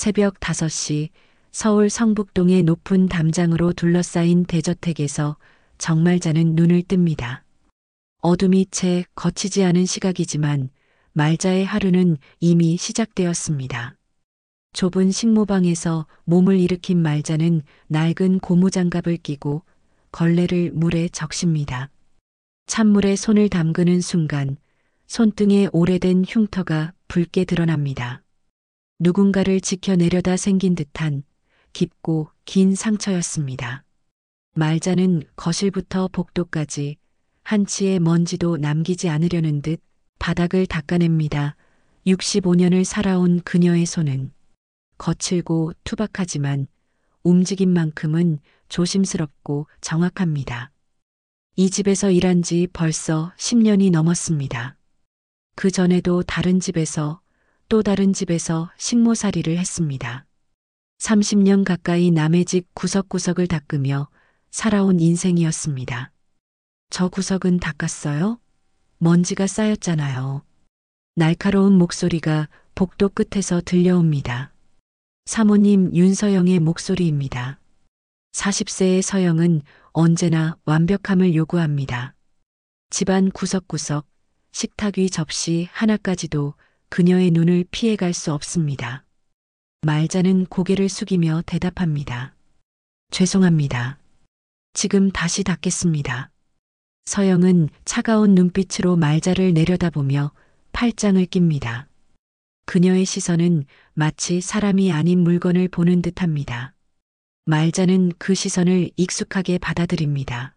새벽 5시 서울 성북동의 높은 담장으로 둘러싸인 대저택에서 정말자는 눈을 뜹니다. 어둠이 채 거치지 않은 시각이지만 말자의 하루는 이미 시작되었습니다. 좁은 식모방에서 몸을 일으킨 말자는 낡은 고무장갑을 끼고 걸레를 물에 적십니다. 찬물에 손을 담그는 순간 손등에 오래된 흉터가 붉게 드러납니다. 누군가를 지켜내려다 생긴 듯한 깊고 긴 상처였습니다. 말자는 거실부터 복도까지 한치의 먼지도 남기지 않으려는 듯 바닥을 닦아냅니다. 65년을 살아온 그녀의 손은 거칠고 투박하지만 움직임만큼은 조심스럽고 정확합니다. 이 집에서 일한 지 벌써 10년이 넘었습니다. 그 전에도 다른 집에서 또 다른 집에서 식모살이를 했습니다. 30년 가까이 남의 집 구석구석을 닦으며 살아온 인생이었습니다. 저 구석은 닦았어요? 먼지가 쌓였잖아요. 날카로운 목소리가 복도 끝에서 들려옵니다. 사모님 윤서영의 목소리입니다. 40세의 서영은 언제나 완벽함을 요구합니다. 집안 구석구석, 식탁 위 접시 하나까지도 그녀의 눈을 피해갈 수 없습니다. 말자는 고개를 숙이며 대답합니다. 죄송합니다. 지금 다시 닦겠습니다. 서영은 차가운 눈빛으로 말자를 내려다보며 팔짱을 낍니다. 그녀의 시선은 마치 사람이 아닌 물건을 보는 듯합니다. 말자는 그 시선을 익숙하게 받아들입니다.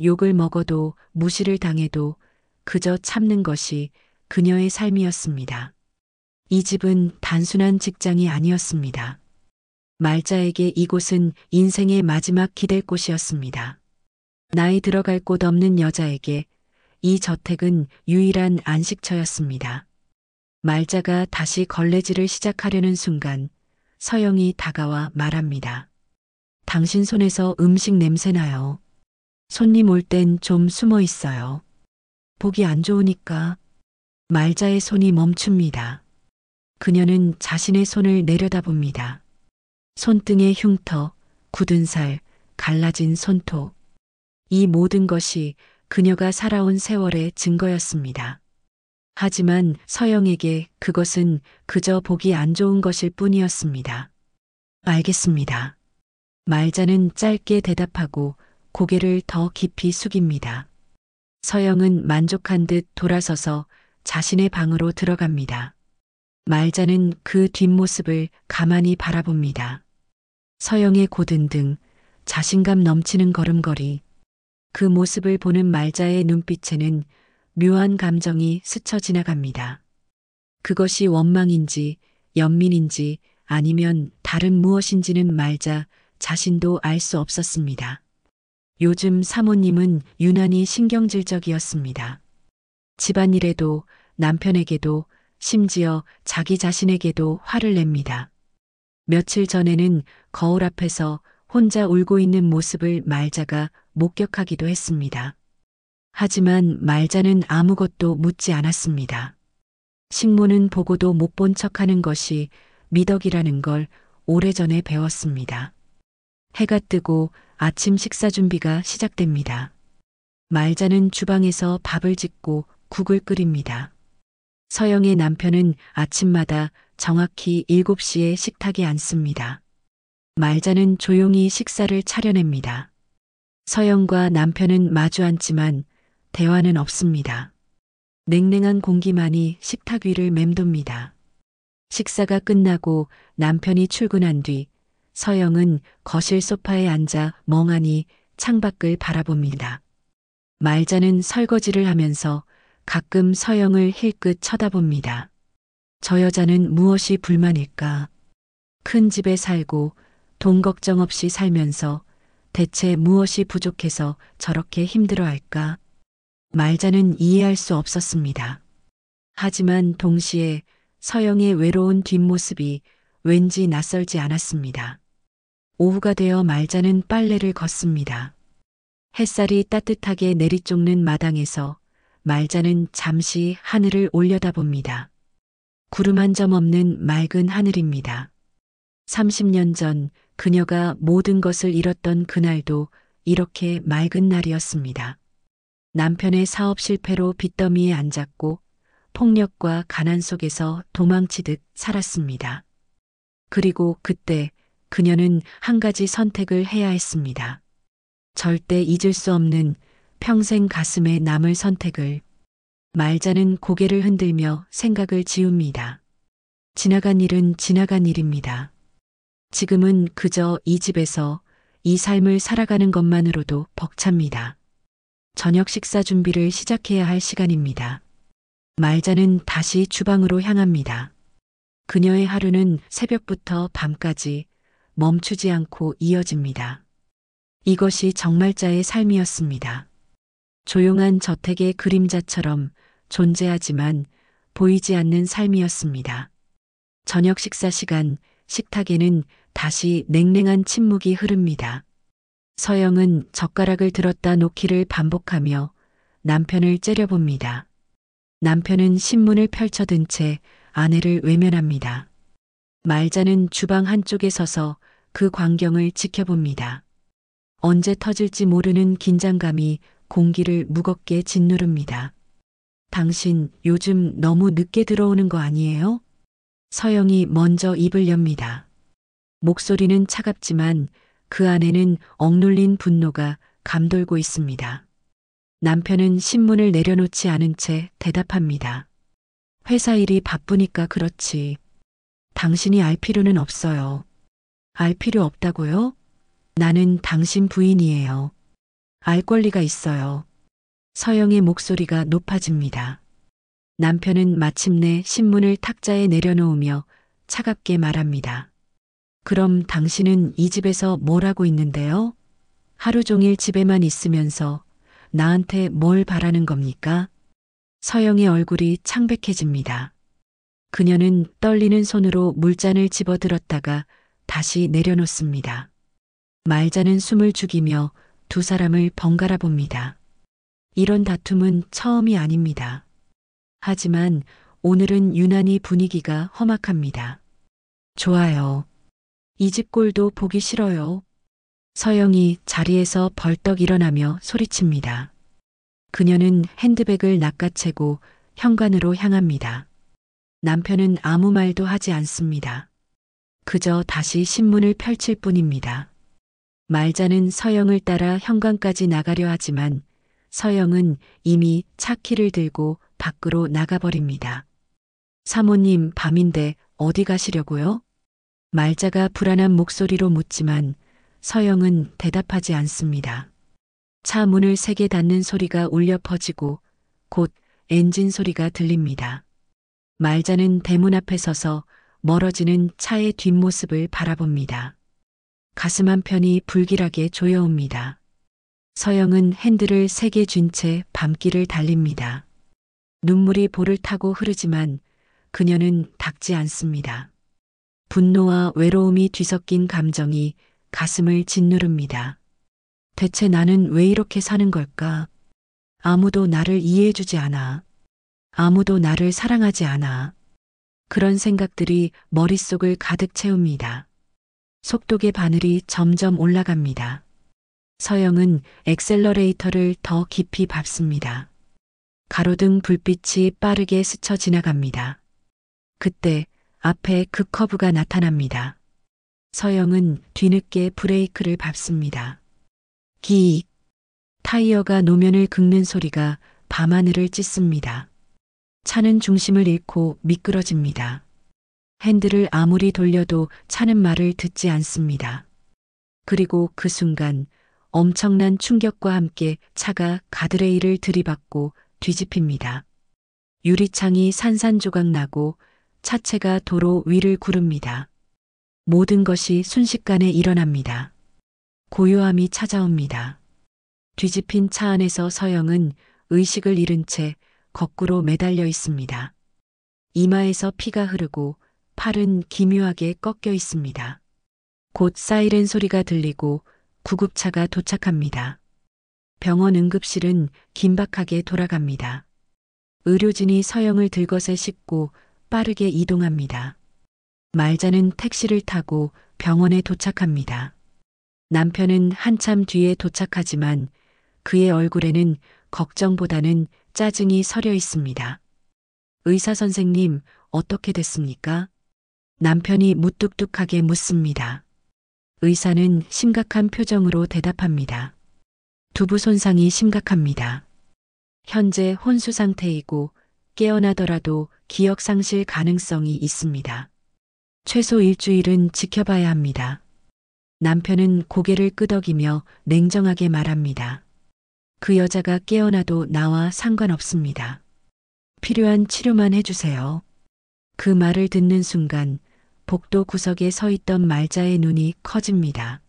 욕을 먹어도 무시를 당해도 그저 참는 것이 그녀의 삶이었습니다. 이 집은 단순한 직장이 아니었습니다. 말자에게 이곳은 인생의 마지막 기댈 곳이었습니다. 나이 들어갈 곳 없는 여자에게 이 저택은 유일한 안식처였습니다. 말자가 다시 걸레질을 시작하려는 순간 서영이 다가와 말합니다. 당신 손에서 음식 냄새나요. 손님 올 땐 좀 숨어 있어요. 보기 안 좋으니까. 말자의 손이 멈춥니다. 그녀는 자신의 손을 내려다봅니다. 손등의 흉터, 굳은 살, 갈라진 손톱. 이 모든 것이 그녀가 살아온 세월의 증거였습니다. 하지만 서영에게 그것은 그저 보기 안 좋은 것일 뿐이었습니다. 알겠습니다. 말자는 짧게 대답하고 고개를 더 깊이 숙입니다. 서영은 만족한 듯 돌아서서 자신의 방으로 들어갑니다. 말자는 그 뒷모습을 가만히 바라봅니다. 서영의 고든 등, 자신감 넘치는 걸음걸이. 그 모습을 보는 말자의 눈빛에는 묘한 감정이 스쳐 지나갑니다. 그것이 원망인지 연민인지 아니면 다른 무엇인지는 말자 자신도 알 수 없었습니다. 요즘 사모님은 유난히 신경질적이었습니다. 집안일에도 남편에게도 심지어 자기 자신에게도 화를 냅니다. 며칠 전에는 거울 앞에서 혼자 울고 있는 모습을 말자가 목격하기도 했습니다. 하지만 말자는 아무것도 묻지 않았습니다. 식모는 보고도 못 본 척하는 것이 미덕이라는 걸 오래전에 배웠습니다. 해가 뜨고 아침 식사 준비가 시작됩니다. 말자는 주방에서 밥을 짓고 국을 끓입니다. 서영의 남편은 아침마다 정확히 7시에 식탁에 앉습니다. 말자는 조용히 식사를 차려냅니다. 서영과 남편은 마주 앉지만 대화는 없습니다. 냉랭한 공기만이 식탁 위를 맴돕니다. 식사가 끝나고 남편이 출근한 뒤 서영은 거실 소파에 앉아 멍하니 창밖을 바라봅니다. 말자는 설거지를 하면서 가끔 서영을 힐끗 쳐다봅니다. 저 여자는 무엇이 불만일까? 큰 집에 살고 돈 걱정 없이 살면서 대체 무엇이 부족해서 저렇게 힘들어할까? 말자는 이해할 수 없었습니다. 하지만 동시에 서영의 외로운 뒷모습이 왠지 낯설지 않았습니다. 오후가 되어 말자는 빨래를 걷습니다. 햇살이 따뜻하게 내리쫓는 마당에서 말자는 잠시 하늘을 올려다봅니다. 구름 한 점 없는 맑은 하늘입니다. 30년 전 그녀가 모든 것을 잃었던 그날도 이렇게 맑은 날이었습니다. 남편의 사업 실패로 빚더미에 앉았고 폭력과 가난 속에서 도망치듯 살았습니다. 그리고 그때 그녀는 한 가지 선택을 해야 했습니다. 절대 잊을 수 없는 평생 가슴에 남을 선택을. 말자는 고개를 흔들며 생각을 지웁니다. 지나간 일은 지나간 일입니다. 지금은 그저 이 집에서 이 삶을 살아가는 것만으로도 벅찹니다. 저녁 식사 준비를 시작해야 할 시간입니다. 말자는 다시 주방으로 향합니다. 그녀의 하루는 새벽부터 밤까지 멈추지 않고 이어집니다. 이것이 정말자의 삶이었습니다. 조용한 저택의 그림자처럼 존재하지만 보이지 않는 삶이었습니다. 저녁 식사 시간, 식탁에는 다시 냉랭한 침묵이 흐릅니다. 서영은 젓가락을 들었다 놓기를 반복하며 남편을 째려봅니다. 남편은 신문을 펼쳐든 채 아내를 외면합니다. 말자는 주방 한쪽에 서서 그 광경을 지켜봅니다. 언제 터질지 모르는 긴장감이 공기를 무겁게 짓누릅니다. 당신 요즘 너무 늦게 들어오는 거 아니에요? 서영이 먼저 입을 엽니다. 목소리는 차갑지만 그 안에는 억눌린 분노가 감돌고 있습니다. 남편은 신문을 내려놓지 않은 채 대답합니다. 회사 일이 바쁘니까 그렇지. 당신이 알 필요는 없어요. 알 필요 없다고요? 나는 당신 부인이에요. 알 권리가 있어요. 서영의 목소리가 높아집니다. 남편은 마침내 신문을 탁자에 내려놓으며 차갑게 말합니다. 그럼 당신은 이 집에서 뭘 하고 있는데요? 하루 종일 집에만 있으면서 나한테 뭘 바라는 겁니까? 서영의 얼굴이 창백해집니다. 그녀는 떨리는 손으로 물잔을 집어들었다가 다시 내려놓습니다. 말자는 숨을 죽이며 두 사람을 번갈아 봅니다. 이런 다툼은 처음이 아닙니다. 하지만 오늘은 유난히 분위기가 험악합니다. 좋아요. 이 집 꼴도 보기 싫어요. 서영이 자리에서 벌떡 일어나며 소리칩니다. 그녀는 핸드백을 낚아채고 현관으로 향합니다. 남편은 아무 말도 하지 않습니다. 그저 다시 신문을 펼칠 뿐입니다. 말자는 서영을 따라 현관까지 나가려 하지만 서영은 이미 차 키를 들고 밖으로 나가버립니다. 사모님, 밤인데 어디 가시려고요? 말자가 불안한 목소리로 묻지만 서영은 대답하지 않습니다. 차 문을 세게 닫는 소리가 울려 퍼지고 곧 엔진 소리가 들립니다. 말자는 대문 앞에 서서 멀어지는 차의 뒷모습을 바라봅니다. 가슴 한편이 불길하게 조여옵니다. 서영은 핸들을 세게 쥔 채 밤길을 달립니다. 눈물이 볼을 타고 흐르지만 그녀는 닥지 않습니다. 분노와 외로움이 뒤섞인 감정이 가슴을 짓누릅니다. 대체 나는 왜 이렇게 사는 걸까? 아무도 나를 이해해주지 않아. 아무도 나를 사랑하지 않아. 그런 생각들이 머릿속을 가득 채웁니다. 속독의 바늘이 점점 올라갑니다. 서영은 엑셀러레이터를 더 깊이 밟습니다. 가로등 불빛이 빠르게 스쳐 지나갑니다. 그때 앞에 그 커브가 나타납니다. 서영은 뒤늦게 브레이크를 밟습니다. 기익. 타이어가 노면을 긁는 소리가 밤하늘을 찢습니다. 차는 중심을 잃고 미끄러집니다. 핸들을 아무리 돌려도 차는 말을 듣지 않습니다. 그리고 그 순간 엄청난 충격과 함께 차가 가드레일을 들이받고 뒤집힙니다. 유리창이 산산조각 나고 차체가 도로 위를 구릅니다. 모든 것이 순식간에 일어납니다. 고요함이 찾아옵니다. 뒤집힌 차 안에서 서영은 의식을 잃은 채 거꾸로 매달려 있습니다. 이마에서 피가 흐르고 팔은 기묘하게 꺾여 있습니다. 곧 사이렌 소리가 들리고 구급차가 도착합니다. 병원 응급실은 긴박하게 돌아갑니다. 의료진이 서영을 들것에 싣고 빠르게 이동합니다. 말자는 택시를 타고 병원에 도착합니다. 남편은 한참 뒤에 도착하지만 그의 얼굴에는 걱정보다는 짜증이 서려 있습니다. 의사 선생님, 어떻게 됐습니까? 남편이 무뚝뚝하게 묻습니다. 의사는 심각한 표정으로 대답합니다. 두부 손상이 심각합니다. 현재 혼수 상태이고 깨어나더라도 기억 상실 가능성이 있습니다. 최소 일주일은 지켜봐야 합니다. 남편은 고개를 끄덕이며 냉정하게 말합니다. 그 여자가 깨어나도 나와 상관없습니다. 필요한 치료만 해주세요. 그 말을 듣는 순간 복도 구석에 서 있던 말자의 눈이 커집니다.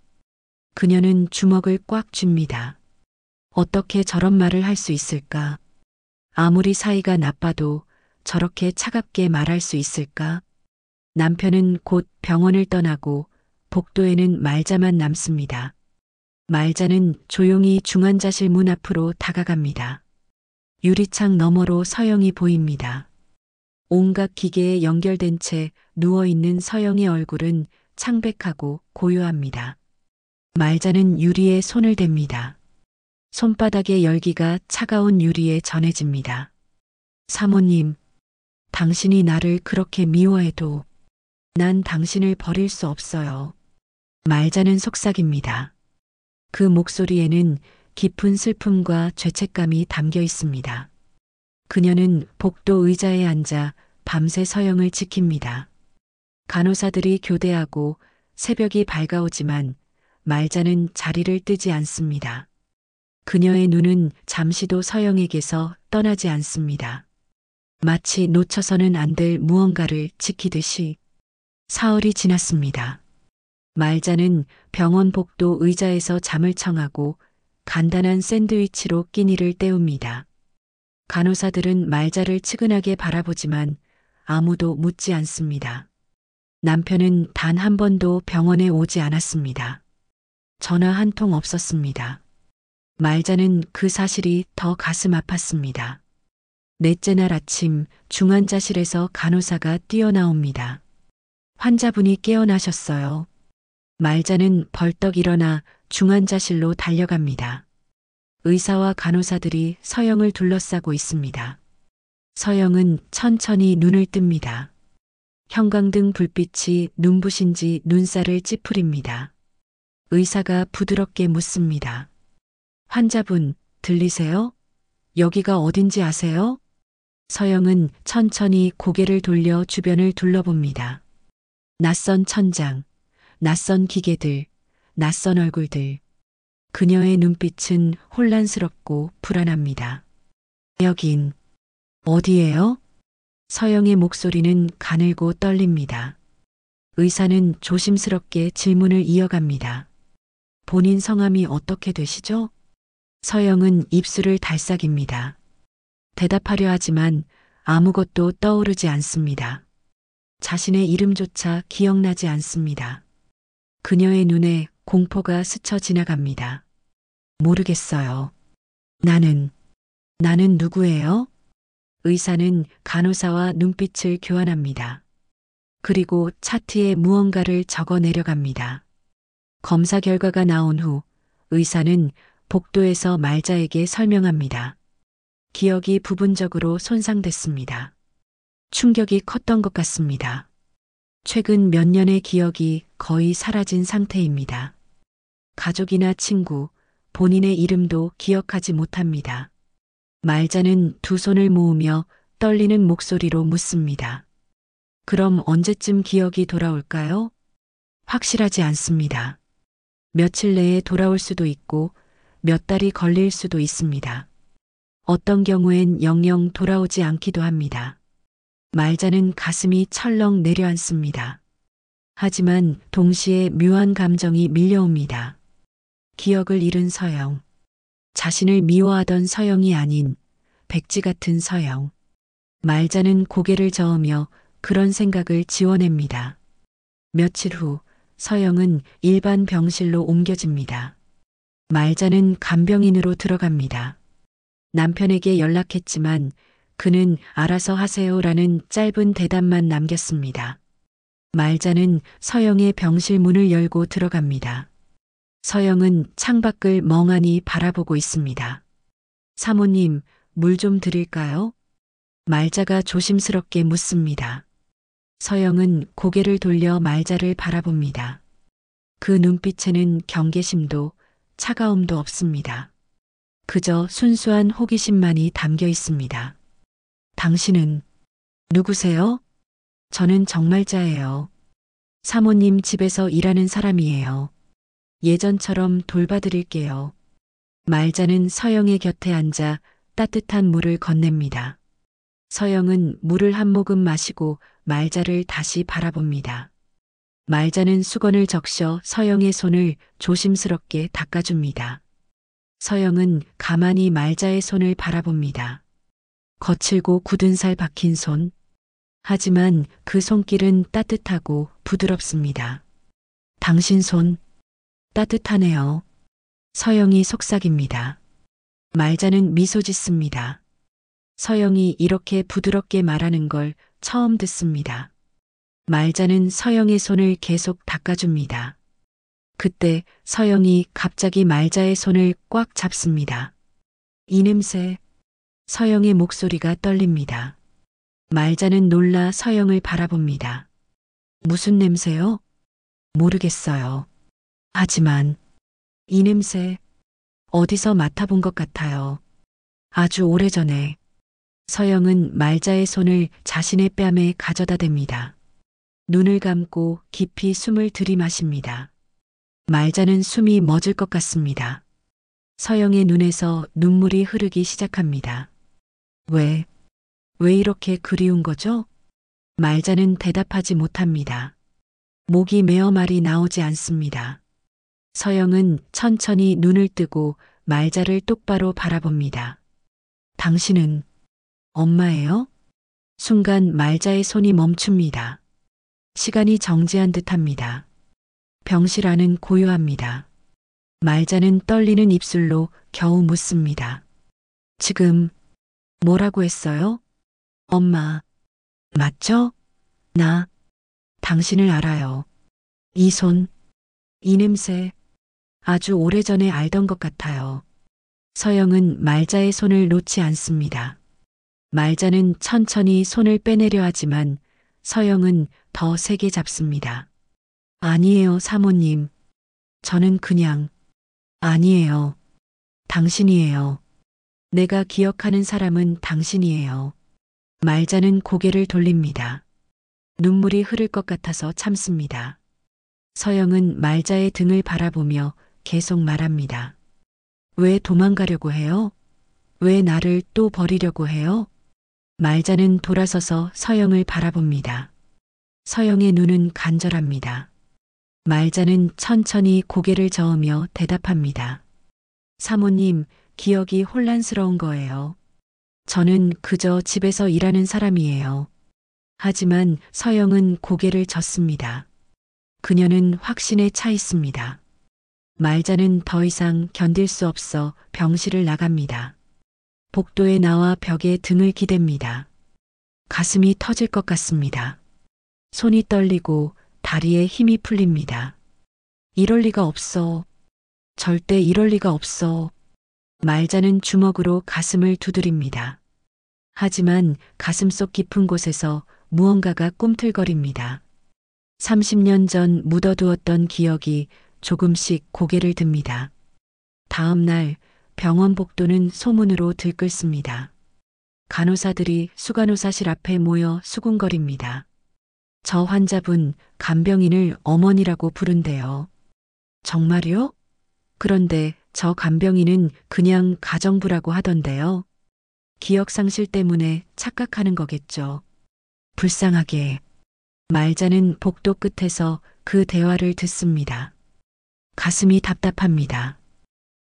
그녀는 주먹을 꽉 쥡니다. 어떻게 저런 말을 할 수 있을까? 아무리 사이가 나빠도 저렇게 차갑게 말할 수 있을까? 남편은 곧 병원을 떠나고 복도에는 말자만 남습니다. 말자는 조용히 중환자실 문 앞으로 다가갑니다. 유리창 너머로 서영이 보입니다. 온갖 기계에 연결된 채 누워있는 서영의 얼굴은 창백하고 고요합니다. 말자는 유리에 손을 댑니다. 손바닥의 열기가 차가운 유리에 전해집니다. 사모님, 당신이 나를 그렇게 미워해도 난 당신을 버릴 수 없어요. 말자는 속삭입니다. 그 목소리에는 깊은 슬픔과 죄책감이 담겨 있습니다. 그녀는 복도 의자에 앉아 밤새 서영을 지킵니다. 간호사들이 교대하고 새벽이 밝아오지만 말자는 자리를 뜨지 않습니다. 그녀의 눈은 잠시도 서영에게서 떠나지 않습니다. 마치 놓쳐서는 안 될 무언가를 지키듯이. 사흘이 지났습니다. 말자는 병원 복도 의자에서 잠을 청하고 간단한 샌드위치로 끼니를 때웁니다. 간호사들은 말자를 측은하게 바라보지만 아무도 묻지 않습니다. 남편은 단 한 번도 병원에 오지 않았습니다. 전화 한 통 없었습니다. 말자는 그 사실이 더 가슴 아팠습니다. 넷째 날 아침 중환자실에서 간호사가 뛰어나옵니다. 환자분이 깨어나셨어요. 말자는 벌떡 일어나 중환자실로 달려갑니다. 의사와 간호사들이 서영을 둘러싸고 있습니다. 서영은 천천히 눈을 뜹니다. 형광등 불빛이 눈부신지 눈살을 찌푸립니다. 의사가 부드럽게 묻습니다. 환자분, 들리세요? 여기가 어딘지 아세요? 서영은 천천히 고개를 돌려 주변을 둘러봅니다. 낯선 천장, 낯선 기계들, 낯선 얼굴들. 그녀의 눈빛은 혼란스럽고 불안합니다. 여긴 어디예요? 서영의 목소리는 가늘고 떨립니다. 의사는 조심스럽게 질문을 이어갑니다. 본인 성함이 어떻게 되시죠? 서영은 입술을 달싹입니다. 대답하려 하지만 아무것도 떠오르지 않습니다. 자신의 이름조차 기억나지 않습니다. 그녀의 눈에 공포가 스쳐 지나갑니다. 모르겠어요. 나는 누구예요? 의사는 간호사와 눈빛을 교환합니다. 그리고 차트에 무언가를 적어 내려갑니다. 검사 결과가 나온 후 의사는 복도에서 말자에게 설명합니다. 기억이 부분적으로 손상됐습니다. 충격이 컸던 것 같습니다. 최근 몇 년의 기억이 거의 사라진 상태입니다. 가족이나 친구, 본인의 이름도 기억하지 못합니다. 말자는 두 손을 모으며 떨리는 목소리로 묻습니다. 그럼 언제쯤 기억이 돌아올까요? 확실하지 않습니다. 며칠 내에 돌아올 수도 있고 몇 달이 걸릴 수도 있습니다. 어떤 경우엔 영영 돌아오지 않기도 합니다. 말자는 가슴이 철렁 내려앉습니다. 하지만 동시에 묘한 감정이 밀려옵니다. 기억을 잃은 서영. 자신을 미워하던 서영이 아닌 백지 같은 서영. 말자는 고개를 저으며 그런 생각을 지워냅니다. 며칠 후 서영은 일반 병실로 옮겨집니다. 말자는 간병인으로 들어갑니다. 남편에게 연락했지만 그는 알아서 하세요라는 짧은 대답만 남겼습니다. 말자는 서영의 병실 문을 열고 들어갑니다. 서영은 창밖을 멍하니 바라보고 있습니다. 사모님, 물 좀 드릴까요? 말자가 조심스럽게 묻습니다. 서영은 고개를 돌려 말자를 바라봅니다. 그 눈빛에는 경계심도 차가움도 없습니다. 그저 순수한 호기심만이 담겨 있습니다. 당신은 누구세요? 저는 정말자예요. 사모님 집에서 일하는 사람이에요. 예전처럼 돌봐드릴게요. 말자는 서영의 곁에 앉아 따뜻한 물을 건넵니다. 서영은 물을 한 모금 마시고 말자를 다시 바라봅니다. 말자는 수건을 적셔 서영의 손을 조심스럽게 닦아줍니다. 서영은 가만히 말자의 손을 바라봅니다. 거칠고 굳은 살 박힌 손. 하지만 그 손길은 따뜻하고 부드럽습니다. 당신 손 따뜻하네요. 서영이 속삭입니다. 말자는 미소 짓습니다. 서영이 이렇게 부드럽게 말하는 걸 처음 듣습니다. 말자는 서영의 손을 계속 닦아줍니다. 그때 서영이 갑자기 말자의 손을 꽉 잡습니다. 이 냄새. 서영의 목소리가 떨립니다. 말자는 놀라 서영을 바라봅니다. 무슨 냄새요? 모르겠어요. 하지만 이 냄새 어디서 맡아본 것 같아요. 아주 오래전에. 서영은 말자의 손을 자신의 뺨에 가져다 댑니다. 눈을 감고 깊이 숨을 들이마십니다. 말자는 숨이 멎을 것 같습니다. 서영의 눈에서 눈물이 흐르기 시작합니다. 왜 이렇게 그리운 거죠? 말자는 대답하지 못합니다. 목이 메어 말이 나오지 않습니다. 서영은 천천히 눈을 뜨고 말자를 똑바로 바라봅니다. 당신은 엄마예요? 순간 말자의 손이 멈춥니다. 시간이 정지한 듯합니다. 병실 안은 고요합니다. 말자는 떨리는 입술로 겨우 묻습니다. 지금 뭐라고 했어요? 엄마. 맞죠? 나 당신을 알아요. 이 손, 이 냄새 아주 오래전에 알던 것 같아요. 서영은 말자의 손을 놓지 않습니다. 말자는 천천히 손을 빼내려 하지만 서영은 더 세게 잡습니다. 아니에요, 사모님. 저는 그냥 아니에요. 당신이에요. 내가 기억하는 사람은 당신이에요. 말자는 고개를 돌립니다. 눈물이 흐를 것 같아서 참습니다. 서영은 말자의 등을 바라보며 계속 말합니다. 왜 도망가려고 해요? 왜 나를 또 버리려고 해요? 말자는 돌아서서 서영을 바라봅니다. 서영의 눈은 간절합니다. 말자는 천천히 고개를 저으며 대답합니다. 사모님, 기억이 혼란스러운 거예요. 저는 그저 집에서 일하는 사람이에요. 하지만 서영은 고개를 젓습니다. 그녀는 확신에 차 있습니다. 말자는 더 이상 견딜 수 없어 병실을 나갑니다. 복도에 나와 벽에 등을 기댑니다. 가슴이 터질 것 같습니다. 손이 떨리고 다리에 힘이 풀립니다. 이럴 리가 없어. 절대 이럴 리가 없어. 말자는 주먹으로 가슴을 두드립니다. 하지만 가슴속 깊은 곳에서 무언가가 꿈틀거립니다. 30년 전 묻어두었던 기억이 조금씩 고개를 듭니다. 다음 날 병원 복도는 소문으로 들끓습니다. 간호사들이 수간호사실 앞에 모여 수군거립니다. 저 환자분 간병인을 어머니라고 부른대요. 정말요? 그런데 저 간병인은 그냥 가정부라고 하던데요. 기억상실 때문에 착각하는 거겠죠. 불쌍하게. 말자는 복도 끝에서 그 대화를 듣습니다. 가슴이 답답합니다.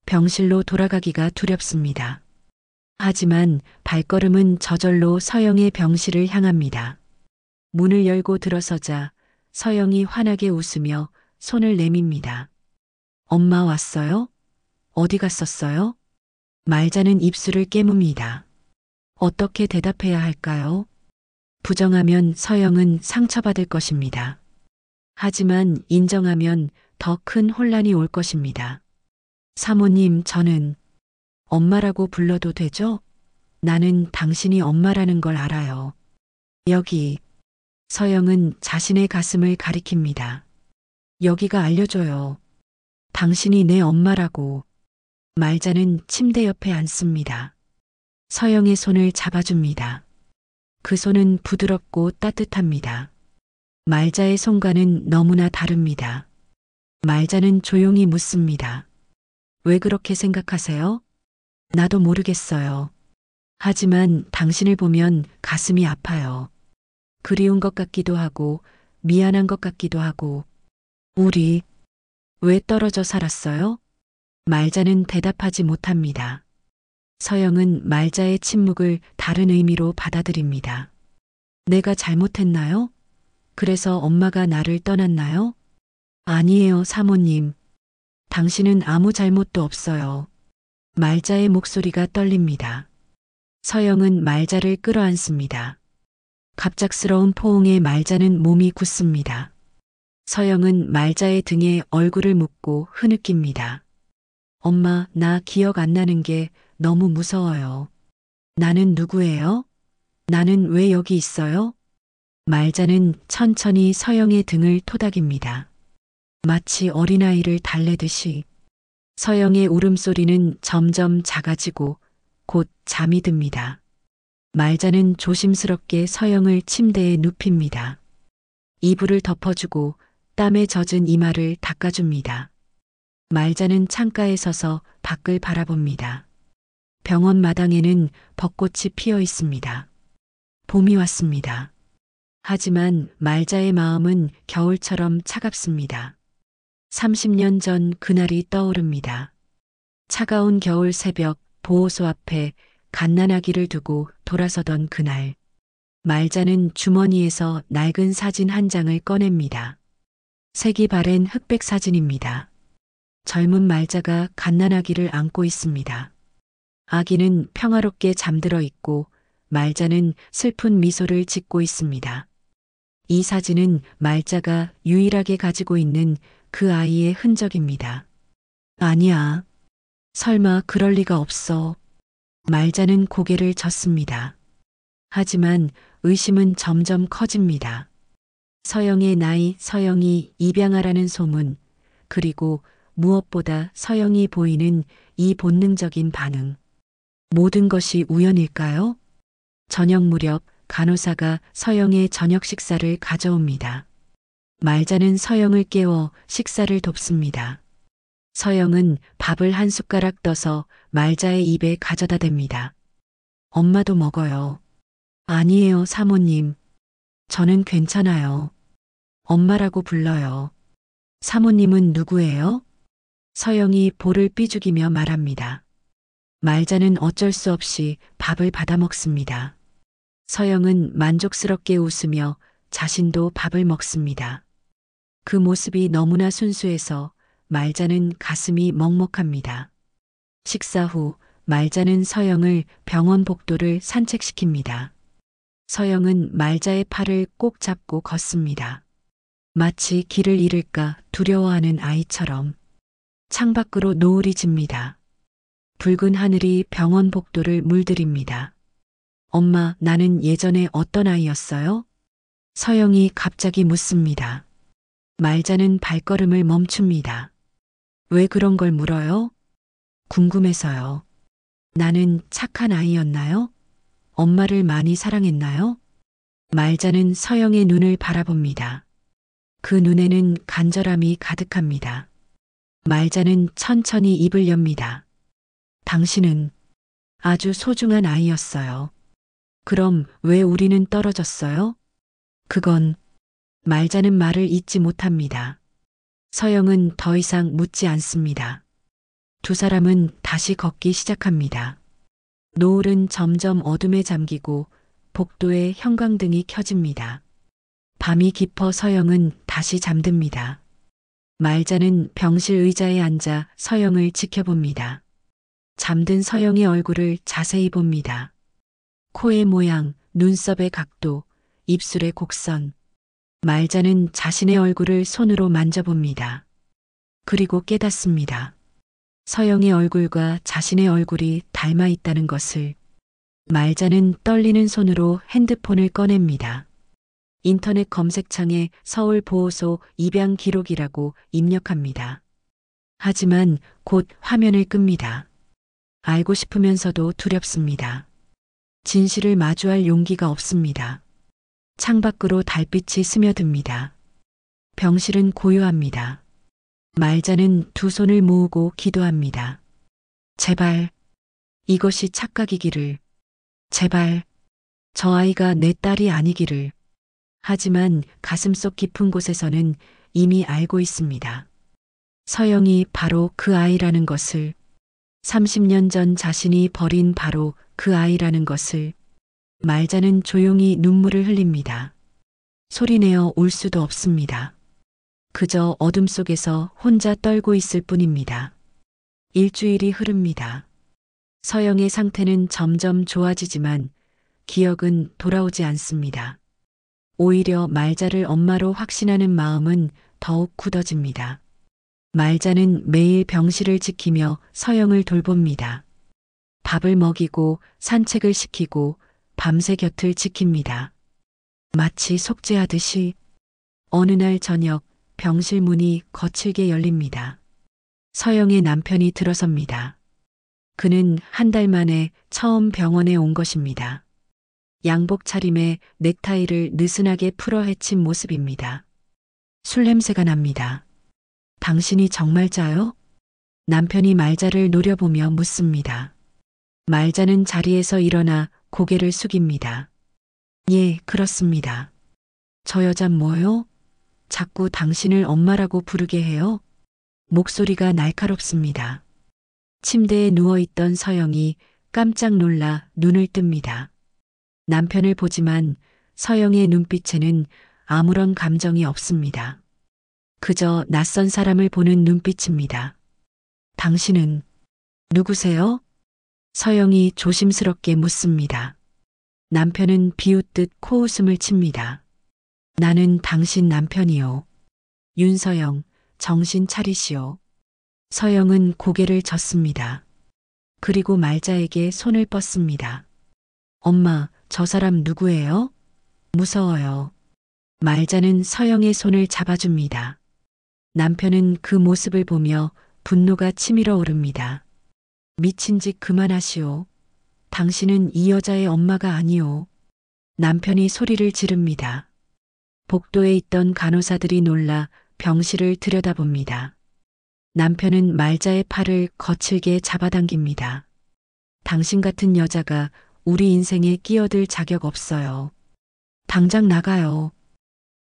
병실로 돌아가기가 두렵습니다. 하지만 발걸음은 저절로 서영의 병실을 향합니다. 문을 열고 들어서자 서영이 환하게 웃으며 손을 내밉니다. 엄마 왔어요? 어디 갔었어요? 말자는 입술을 깨뭅니다. 어떻게 대답해야 할까요? 부정하면 서영은 상처받을 것입니다. 하지만 인정하면 더 큰 혼란이 올 것입니다. 사모님, 저는 엄마라고 불러도 되죠? 나는 당신이 엄마라는 걸 알아요. 여기. 서영은 자신의 가슴을 가리킵니다. 여기가 알려줘요. 당신이 내 엄마라고. 말자는 침대 옆에 앉습니다. 서영의 손을 잡아줍니다. 그 손은 부드럽고 따뜻합니다. 말자의 손과는 너무나 다릅니다. 말자는 조용히 묻습니다. 왜 그렇게 생각하세요? 나도 모르겠어요. 하지만 당신을 보면 가슴이 아파요. 그리운 것 같기도 하고 미안한 것 같기도 하고. 우리 왜 떨어져 살았어요? 말자는 대답하지 못합니다. 서영은 말자의 침묵을 다른 의미로 받아들입니다. 내가 잘못했나요? 그래서 엄마가 나를 떠났나요? 아니에요, 사모님. 당신은 아무 잘못도 없어요. 말자의 목소리가 떨립니다. 서영은 말자를 끌어안습니다. 갑작스러운 포옹에 말자는 몸이 굳습니다. 서영은 말자의 등에 얼굴을 묻고 흐느낍니다. 엄마, 나 기억 안 나는 게 너무 무서워요. 나는 누구예요? 나는 왜 여기 있어요? 말자는 천천히 서영의 등을 토닥입니다. 마치 어린아이를 달래듯이. 서영의 울음소리는 점점 작아지고 곧 잠이 듭니다. 말자는 조심스럽게 서영을 침대에 눕힙니다. 이불을 덮어주고 땀에 젖은 이마를 닦아줍니다. 말자는 창가에 서서 밖을 바라봅니다. 병원 마당에는 벚꽃이 피어 있습니다. 봄이 왔습니다. 하지만 말자의 마음은 겨울처럼 차갑습니다. 30년 전 그날이 떠오릅니다. 차가운 겨울 새벽 보호소 앞에 갓난아기를 두고 돌아서던 그날. 말자는 주머니에서 낡은 사진 한 장을 꺼냅니다. 색이 바랜 흑백 사진입니다. 젊은 말자가 갓난아기를 안고 있습니다. 아기는 평화롭게 잠들어 있고 말자는 슬픈 미소를 짓고 있습니다. 이 사진은 말자가 유일하게 가지고 있는 그 아이의 흔적입니다. 아니야. 설마 그럴 리가 없어. 말자는 고개를 젓습니다. 하지만 의심은 점점 커집니다. 서영의 나이, 서영이 입양하라는 소문, 그리고 무엇보다 서영이 보이는 이 본능적인 반응. 모든 것이 우연일까요? 저녁 무렵 간호사가 서영의 저녁 식사를 가져옵니다. 말자는 서영을 깨워 식사를 돕습니다. 서영은 밥을 한 숟가락 떠서 말자의 입에 가져다 댑니다. 엄마도 먹어요. 아니에요, 사모님. 저는 괜찮아요. 엄마라고 불러요. 사모님은 누구예요? 서영이 볼을 삐죽이며 말합니다. 말자는 어쩔 수 없이 밥을 받아 먹습니다. 서영은 만족스럽게 웃으며 자신도 밥을 먹습니다. 그 모습이 너무나 순수해서 말자는 가슴이 먹먹합니다. 식사 후 말자는 서영을 병원 복도를 산책시킵니다. 서영은 말자의 팔을 꼭 잡고 걷습니다. 마치 길을 잃을까 두려워하는 아이처럼. 창밖으로 노을이 집니다. 붉은 하늘이 병원 복도를 물들입니다. 엄마, 나는 예전에 어떤 아이였어요? 서영이 갑자기 묻습니다. 말자는 발걸음을 멈춥니다. 왜 그런 걸 물어요? 궁금해서요. 나는 착한 아이였나요? 엄마를 많이 사랑했나요? 말자는 서영의 눈을 바라봅니다. 그 눈에는 간절함이 가득합니다. 말자는 천천히 입을 엽니다. 당신은 아주 소중한 아이였어요. 그럼 왜 우리는 떨어졌어요? 그건 말자는 말을 잇지 못합니다. 서영은 더 이상 묻지 않습니다. 두 사람은 다시 걷기 시작합니다. 노을은 점점 어둠에 잠기고 복도에 형광등이 켜집니다. 밤이 깊어 서영은 다시 잠듭니다. 말자는 병실 의자에 앉아 서영을 지켜봅니다. 잠든 서영의 얼굴을 자세히 봅니다. 코의 모양, 눈썹의 각도, 입술의 곡선. 말자는 자신의 얼굴을 손으로 만져봅니다. 그리고 깨닫습니다. 서영의 얼굴과 자신의 얼굴이 닮아 있다는 것을. 말자는 떨리는 손으로 핸드폰을 꺼냅니다. 인터넷 검색창에 서울 보호소 입양 기록이라고 입력합니다. 하지만 곧 화면을 끕니다. 알고 싶으면서도 두렵습니다. 진실을 마주할 용기가 없습니다. 창밖으로 달빛이 스며듭니다. 병실은 고요합니다. 말자는 두 손을 모으고 기도합니다. 제발, 이것이 착각이기를. 제발, 저 아이가 내 딸이 아니기를. 하지만 가슴속 깊은 곳에서는 이미 알고 있습니다. 서영이 바로 그 아이라는 것을, 30년 전 자신이 버린 바로 그 아이라는 것을. 말자는 조용히 눈물을 흘립니다. 소리내어 울 수도 없습니다. 그저 어둠 속에서 혼자 떨고 있을 뿐입니다. 일주일이 흐릅니다. 서영의 상태는 점점 좋아지지만 기억은 돌아오지 않습니다. 오히려 말자를 엄마로 확신하는 마음은 더욱 굳어집니다. 말자는 매일 병실을 지키며 서영을 돌봅니다. 밥을 먹이고 산책을 시키고 밤새 곁을 지킵니다. 마치 속죄하듯이. 어느 날 저녁 병실 문이 거칠게 열립니다. 서영의 남편이 들어섭니다. 그는 한 달 만에 처음 병원에 온 것입니다. 양복 차림에 넥타이를 느슨하게 풀어 헤친 모습입니다. 술 냄새가 납니다. 당신이 정말 자요? 남편이 말자를 노려보며 묻습니다. 말자는 자리에서 일어나 고개를 숙입니다. 예, 그렇습니다. 저 여잔 뭐요? 자꾸 당신을 엄마라고 부르게 해요? 목소리가 날카롭습니다. 침대에 누워있던 서영이 깜짝 놀라 눈을 뜹니다. 남편을 보지만 서영의 눈빛에는 아무런 감정이 없습니다. 그저 낯선 사람을 보는 눈빛입니다. 당신은 누구세요? 서영이 조심스럽게 묻습니다. 남편은 비웃듯 코웃음을 칩니다. 나는 당신 남편이요. 윤서영, 정신 차리시오. 서영은 고개를 젓습니다. 그리고 말자에게 손을 뻗습니다. 엄마, 저 사람 누구예요? 무서워요. 말자는 서영의 손을 잡아줍니다. 남편은 그 모습을 보며 분노가 치밀어 오릅니다. 미친 짓 그만하시오. 당신은 이 여자의 엄마가 아니오. 남편이 소리를 지릅니다. 복도에 있던 간호사들이 놀라 병실을 들여다봅니다. 남편은 말자의 팔을 거칠게 잡아당깁니다. 당신 같은 여자가 우리 인생에 끼어들 자격 없어요. 당장 나가요.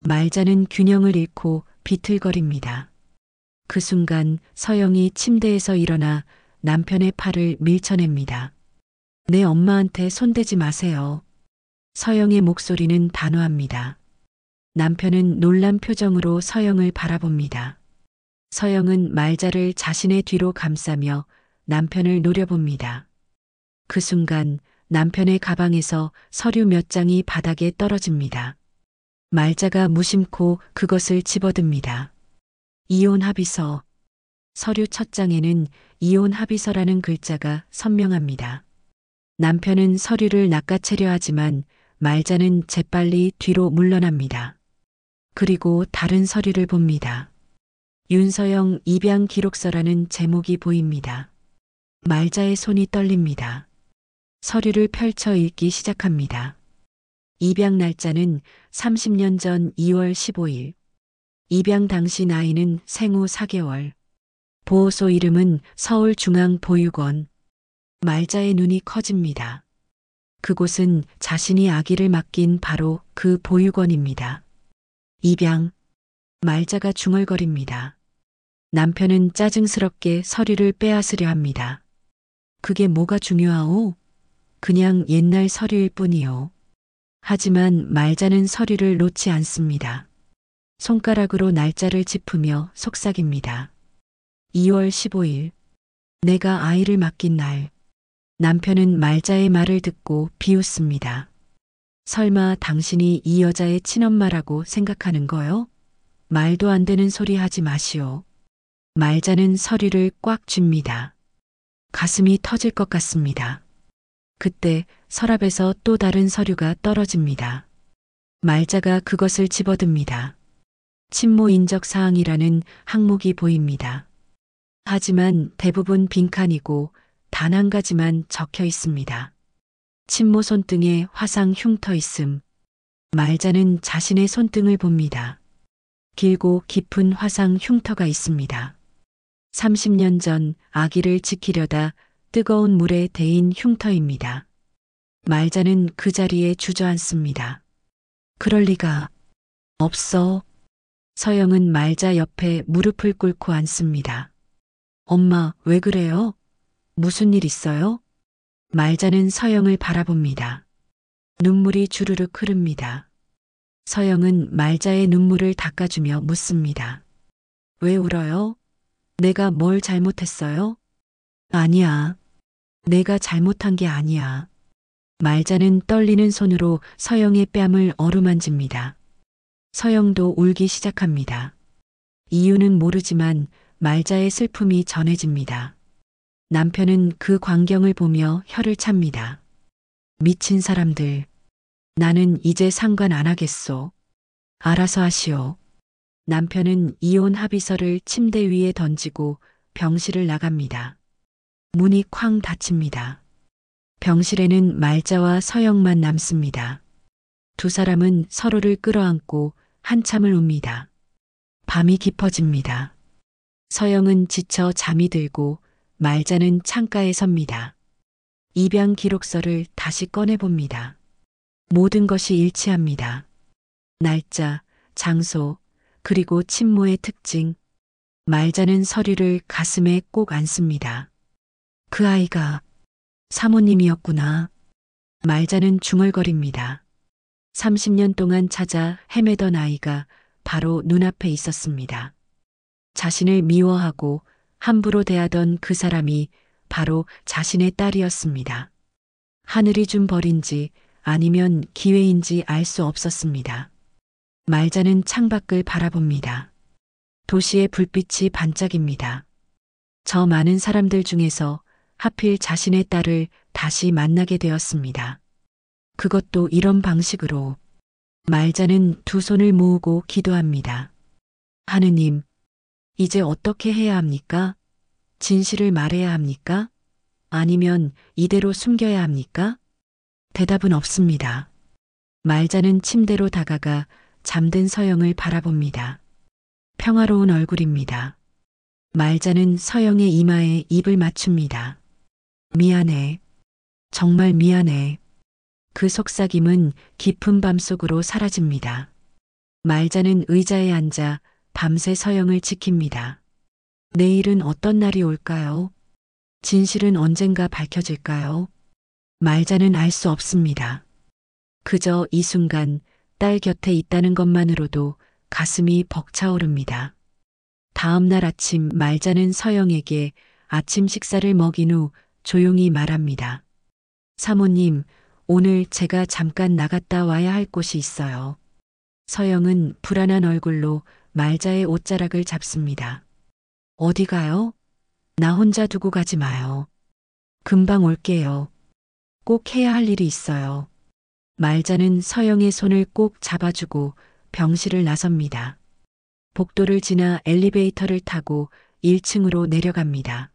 말자는 균형을 잃고 비틀거립니다. 그 순간 서영이 침대에서 일어나 남편의 팔을 밀쳐냅니다. 내 엄마한테 손대지 마세요. 서영의 목소리는 단호합니다. 남편은 놀란 표정으로 서영을 바라봅니다. 서영은 말자를 자신의 뒤로 감싸며 남편을 노려봅니다. 그 순간 남편의 가방에서 서류 몇 장이 바닥에 떨어집니다. 말자가 무심코 그것을 집어듭니다. 이혼 합의서. 서류 첫 장에는 이혼 합의서라는 글자가 선명합니다. 남편은 서류를 낚아채려 하지만 말자는 재빨리 뒤로 물러납니다. 그리고 다른 서류를 봅니다. 윤서영 입양 기록서라는 제목이 보입니다. 말자의 손이 떨립니다. 서류를 펼쳐 읽기 시작합니다. 입양 날짜는 30년 전 2월 15일. 입양 당시 나이는 생후 4개월. 보호소 이름은 서울중앙보육원. 말자의 눈이 커집니다. 그곳은 자신이 아기를 맡긴 바로 그 보육원입니다. 입양. 말자가 중얼거립니다. 남편은 짜증스럽게 서류를 빼앗으려 합니다. 그게 뭐가 중요하오? 그냥 옛날 서류일 뿐이요. 하지만 말자는 서류를 놓지 않습니다. 손가락으로 날짜를 짚으며 속삭입니다. 2월 15일. 내가 아이를 맡긴 날. 남편은 말자의 말을 듣고 비웃습니다. 설마 당신이 이 여자의 친엄마라고 생각하는 거요? 말도 안 되는 소리 하지 마시오. 말자는 서류를 꽉 쥡니다. 가슴이 터질 것 같습니다. 그때 서랍에서 또 다른 서류가 떨어집니다. 말자가 그것을 집어듭니다. 친모 인적 사항이라는 항목이 보입니다. 하지만 대부분 빈칸이고 단 한 가지만 적혀 있습니다. 친모 손등에 화상 흉터 있음. 말자는 자신의 손등을 봅니다. 길고 깊은 화상 흉터가 있습니다. 30년 전 아기를 지키려다 뜨거운 물에 데인 흉터입니다. 말자는 그 자리에 주저앉습니다. 그럴 리가 없어. 서영은 말자 옆에 무릎을 꿇고 앉습니다. 엄마, 왜 그래요? 무슨 일 있어요? 말자는 서영을 바라봅니다. 눈물이 주르륵 흐릅니다. 서영은 말자의 눈물을 닦아주며 묻습니다. 왜 울어요? 내가 뭘 잘못했어요? 아니야. 내가 잘못한 게 아니야. 말자는 떨리는 손으로 서영의 뺨을 어루만집니다. 서영도 울기 시작합니다. 이유는 모르지만 말자의 슬픔이 전해집니다. 남편은 그 광경을 보며 혀를 찹니다. 미친 사람들. 나는 이제 상관 안 하겠소. 알아서 하시오. 남편은 이혼 합의서를 침대 위에 던지고 병실을 나갑니다. 문이 쾅 닫힙니다. 병실에는 말자와 서영만 남습니다. 두 사람은 서로를 끌어안고 한참을 웁니다. 밤이 깊어집니다. 서영은 지쳐 잠이 들고 말자는 창가에 섭니다. 입양 기록서를 다시 꺼내봅니다. 모든 것이 일치합니다. 날짜, 장소, 그리고 친모의 특징. 말자는 서류를 가슴에 꼭 안습니다. 그 아이가 사모님이었구나. 말자는 중얼거립니다. 30년 동안 찾아 헤매던 아이가 바로 눈앞에 있었습니다. 자신을 미워하고 함부로 대하던 그 사람이 바로 자신의 딸이었습니다. 하늘이 준 벌인지 아니면 기회인지 알 수 없었습니다. 말자는 창밖을 바라봅니다. 도시의 불빛이 반짝입니다. 저 많은 사람들 중에서 하필 자신의 딸을 다시 만나게 되었습니다. 그것도 이런 방식으로. 말자는 두 손을 모으고 기도합니다. 하느님, 이제 어떻게 해야 합니까? 진실을 말해야 합니까? 아니면 이대로 숨겨야 합니까? 대답은 없습니다. 말자는 침대로 다가가 잠든 서영을 바라봅니다. 평화로운 얼굴입니다. 말자는 서영의 이마에 입을 맞춥니다. 미안해. 정말 미안해. 그 속삭임은 깊은 밤속으로 사라집니다. 말자는 의자에 앉아 밤새 서영을 지킵니다. 내일은 어떤 날이 올까요? 진실은 언젠가 밝혀질까요? 말자는 알 수 없습니다. 그저 이 순간 딸 곁에 있다는 것만으로도 가슴이 벅차오릅니다. 다음 날 아침 말자는 서영에게 아침 식사를 먹인 후 조용히 말합니다. 사모님, 오늘 제가 잠깐 나갔다 와야 할 곳이 있어요. 서영은 불안한 얼굴로 말자의 옷자락을 잡습니다. 어디 가요? 나 혼자 두고 가지 마요. 금방 올게요. 꼭 해야 할 일이 있어요. 말자는 서영의 손을 꼭 잡아주고 병실을 나섭니다. 복도를 지나 엘리베이터를 타고 1층으로 내려갑니다.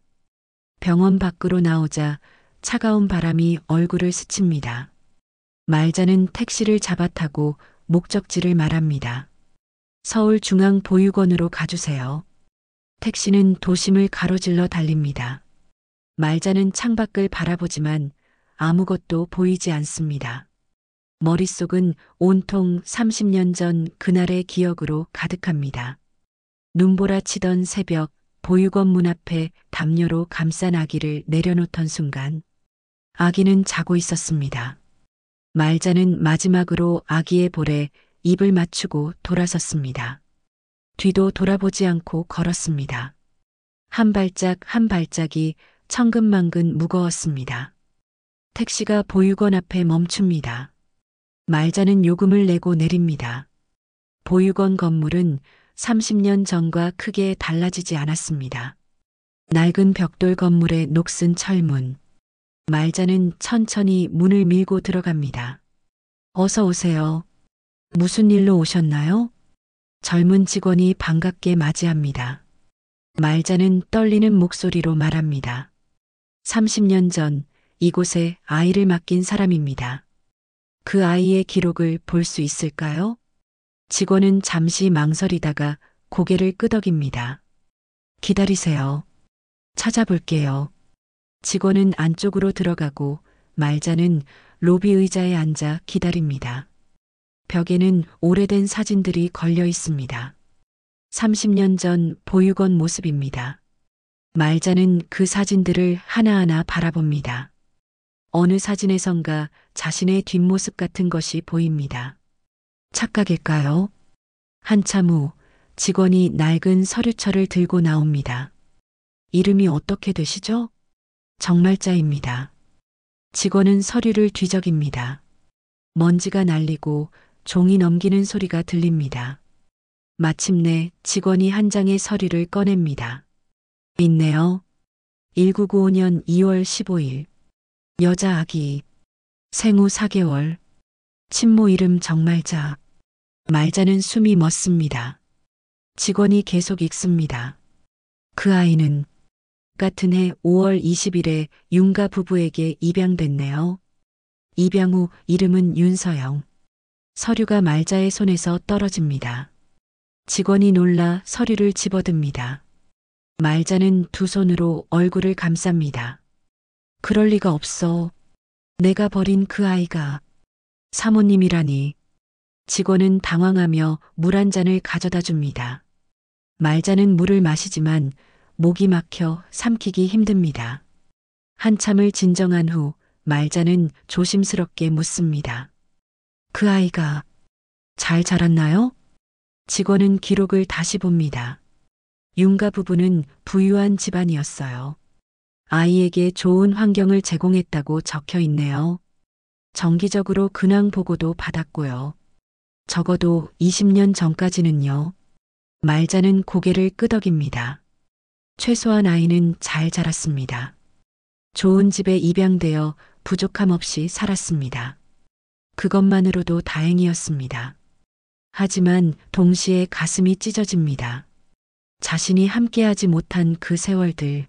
병원 밖으로 나오자 차가운 바람이 얼굴을 스칩니다. 말자는 택시를 잡아 타고 목적지를 말합니다. 서울중앙보육원으로 가주세요. 택시는 도심을 가로질러 달립니다. 말자는 창밖을 바라보지만 아무것도 보이지 않습니다. 머릿속은 온통 30년 전 그날의 기억으로 가득합니다. 눈보라치던 새벽, 보육원 문 앞에 담요로 감싼 아기를 내려놓던 순간, 아기는 자고 있었습니다. 말자는 마지막으로 아기의 볼에 입을 맞추고 돌아섰습니다. 뒤도 돌아보지 않고 걸었습니다. 한 발짝 한 발짝이 천근만근 무거웠습니다. 택시가 보육원 앞에 멈춥니다. 말자는 요금을 내고 내립니다. 보육원 건물은 30년 전과 크게 달라지지 않았습니다. 낡은 벽돌 건물의 녹슨 철문. 말자는 천천히 문을 밀고 들어갑니다. 어서 오세요. 무슨 일로 오셨나요? 젊은 직원이 반갑게 맞이합니다. 말자는 떨리는 목소리로 말합니다. 30년 전 이곳에 아이를 맡긴 사람입니다. 그 아이의 기록을 볼 수 있을까요? 직원은 잠시 망설이다가 고개를 끄덕입니다. 기다리세요. 찾아볼게요. 직원은 안쪽으로 들어가고 말자는 로비 의자에 앉아 기다립니다. 벽에는 오래된 사진들이 걸려 있습니다. 30년 전 보육원 모습입니다. 말자는 그 사진들을 하나하나 바라봅니다. 어느 사진에선가 자신의 뒷모습 같은 것이 보입니다. 착각일까요? 한참 후 직원이 낡은 서류철을 들고 나옵니다. 이름이 어떻게 되시죠? 정말자입니다. 직원은 서류를 뒤적입니다. 먼지가 날리고 종이 넘기는 소리가 들립니다. 마침내 직원이 한 장의 서류를 꺼냅니다. 있네요. 1995년 2월 15일. 여자 아기. 생후 4개월. 친모 이름 정말자. 말자는 숨이 멎습니다. 직원이 계속 읽습니다. 그 아이는 같은 해 5월 20일에 윤가 부부에게 입양됐네요. 입양 후 이름은 윤서영. 서류가 말자의 손에서 떨어집니다. 직원이 놀라 서류를 집어듭니다. 말자는 두 손으로 얼굴을 감쌉니다. 그럴 리가 없어. 내가 버린 그 아이가 사모님이라니. 직원은 당황하며 물 한 잔을 가져다 줍니다. 말자는 물을 마시지만 목이 막혀 삼키기 힘듭니다. 한참을 진정한 후 말자는 조심스럽게 묻습니다. 그 아이가 잘 자랐나요? 직원은 기록을 다시 봅니다. 윤가 부부는 부유한 집안이었어요. 아이에게 좋은 환경을 제공했다고 적혀 있네요. 정기적으로 근황 보고도 받았고요. 적어도 20년 전까지는요. 말자는 고개를 끄덕입니다. 최소한 아이는 잘 자랐습니다. 좋은 집에 입양되어 부족함 없이 살았습니다. 그것만으로도 다행이었습니다. 하지만 동시에 가슴이 찢어집니다. 자신이 함께하지 못한 그 세월들.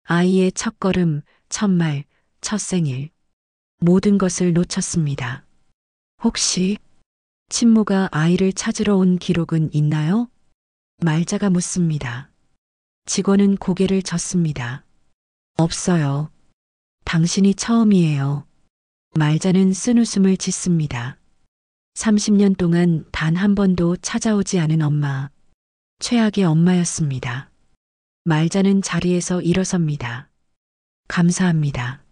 아이의 첫걸음, 첫말, 첫 생일. 모든 것을 놓쳤습니다. 혹시 친모가 아이를 찾으러 온 기록은 있나요? 말자가 묻습니다. 직원은 고개를 젓습니다. 없어요. 당신이 처음이에요. 말자는 쓴웃음을 짓습니다. 30년 동안 단 한 번도 찾아오지 않은 엄마. 최악의 엄마였습니다. 말자는 자리에서 일어섭니다. 감사합니다.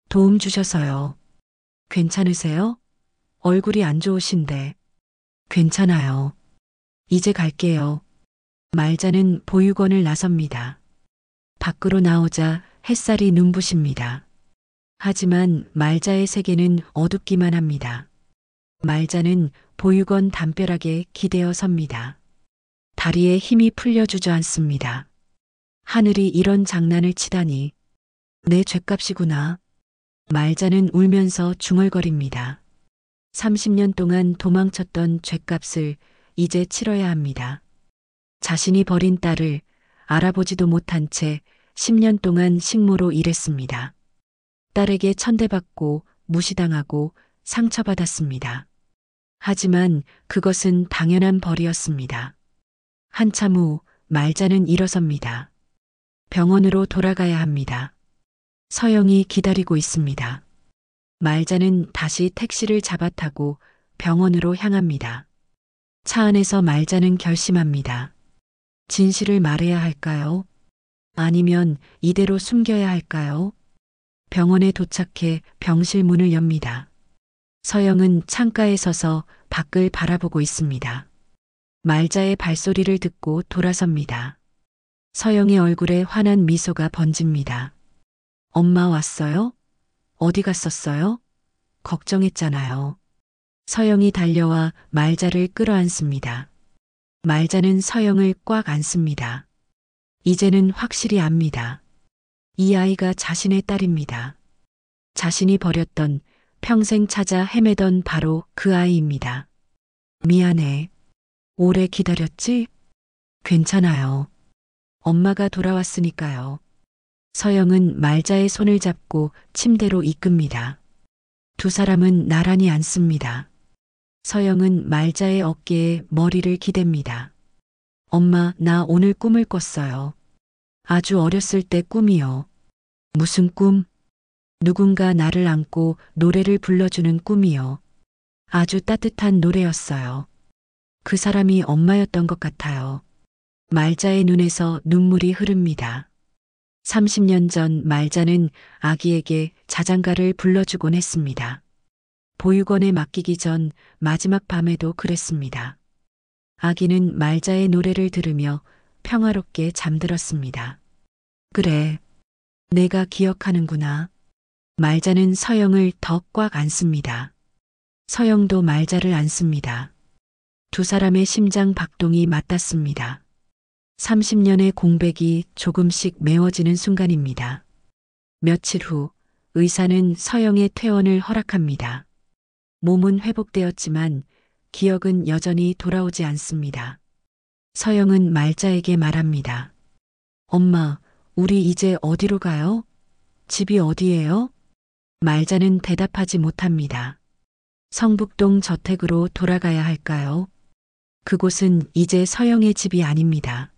도움 주셔서요. 괜찮으세요? 얼굴이 안 좋으신데. 괜찮아요. 이제 갈게요. 말자는 보육원을 나섭니다. 밖으로 나오자 햇살이 눈부십니다. 하지만 말자의 세계는 어둡기만 합니다. 말자는 보육원 담벼락에 기대어 섭니다. 다리에 힘이 풀려 주저앉습니다. 하늘이 이런 장난을 치다니. 내 죗값이구나. 말자는 울면서 중얼거립니다. 30년 동안 도망쳤던 죗값을 이제 치러야 합니다. 자신이 버린 딸을 알아보지도 못한 채 10년 동안 식모로 일했습니다. 딸에게 천대받고 무시당하고 상처받았습니다. 하지만 그것은 당연한 벌이었습니다. 한참 후 말자는 일어섭니다. 병원으로 돌아가야 합니다. 서영이 기다리고 있습니다. 말자는 다시 택시를 잡아 타고 병원으로 향합니다. 차 안에서 말자는 결심합니다. 진실을 말해야 할까요? 아니면 이대로 숨겨야 할까요? 병원에 도착해 병실 문을 엽니다. 서영은 창가에 서서 밖을 바라보고 있습니다. 말자의 발소리를 듣고 돌아섭니다. 서영의 얼굴에 환한 미소가 번집니다. 엄마 왔어요? 어디 갔었어요? 걱정했잖아요. 서영이 달려와 말자를 끌어안습니다. 말자는 서영을 꽉 안습니다. 이제는 확실히 압니다. 이 아이가 자신의 딸입니다. 자신이 버렸던, 평생 찾아 헤매던 바로 그 아이입니다. 미안해. 오래 기다렸지? 괜찮아요. 엄마가 돌아왔으니까요. 서영은 말자의 손을 잡고 침대로 이끕니다. 두 사람은 나란히 앉습니다. 서영은 말자의 어깨에 머리를 기댑니다. 엄마, 나 오늘 꿈을 꿨어요. 아주 어렸을 때 꿈이요. 무슨 꿈? 누군가 나를 안고 노래를 불러주는 꿈이요. 아주 따뜻한 노래였어요. 그 사람이 엄마였던 것 같아요. 말자의 눈에서 눈물이 흐릅니다. 30년 전 말자는 아기에게 자장가를 불러주곤 했습니다. 보육원에 맡기기 전 마지막 밤에도 그랬습니다. 아기는 말자의 노래를 들으며 평화롭게 잠들었습니다. 그래, 내가 기억하는구나. 말자는 서영을 더 꽉 안습니다. 서영도 말자를 안습니다. 두 사람의 심장 박동이 맞닿습니다. 30년의 공백이 조금씩 메워지는 순간입니다. 며칠 후 의사는 서영의 퇴원을 허락합니다. 몸은 회복되었지만 기억은 여전히 돌아오지 않습니다. 서영은 말자에게 말합니다. 엄마, 우리 이제 어디로 가요? 집이 어디예요? 말자는 대답하지 못합니다. 성북동 저택으로 돌아가야 할까요? 그곳은 이제 서영의 집이 아닙니다.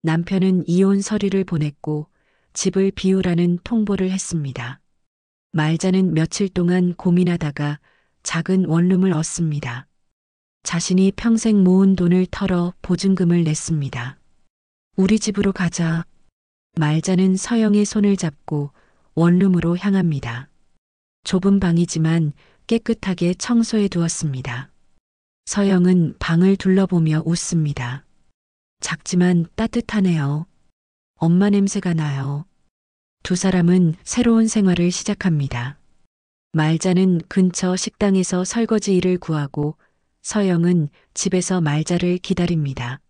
남편은 이혼 서류를 보냈고 집을 비우라는 통보를 했습니다. 말자는 며칠 동안 고민하다가 작은 원룸을 얻습니다. 자신이 평생 모은 돈을 털어 보증금을 냈습니다. 우리 집으로 가자. 말자는 서영의 손을 잡고 원룸으로 향합니다. 좁은 방이지만 깨끗하게 청소해 두었습니다. 서영은 방을 둘러보며 웃습니다. 작지만 따뜻하네요. 엄마 냄새가 나요. 두 사람은 새로운 생활을 시작합니다. 말자는 근처 식당에서 설거지 일을 구하고 서영은 집에서 말자를 기다립니다.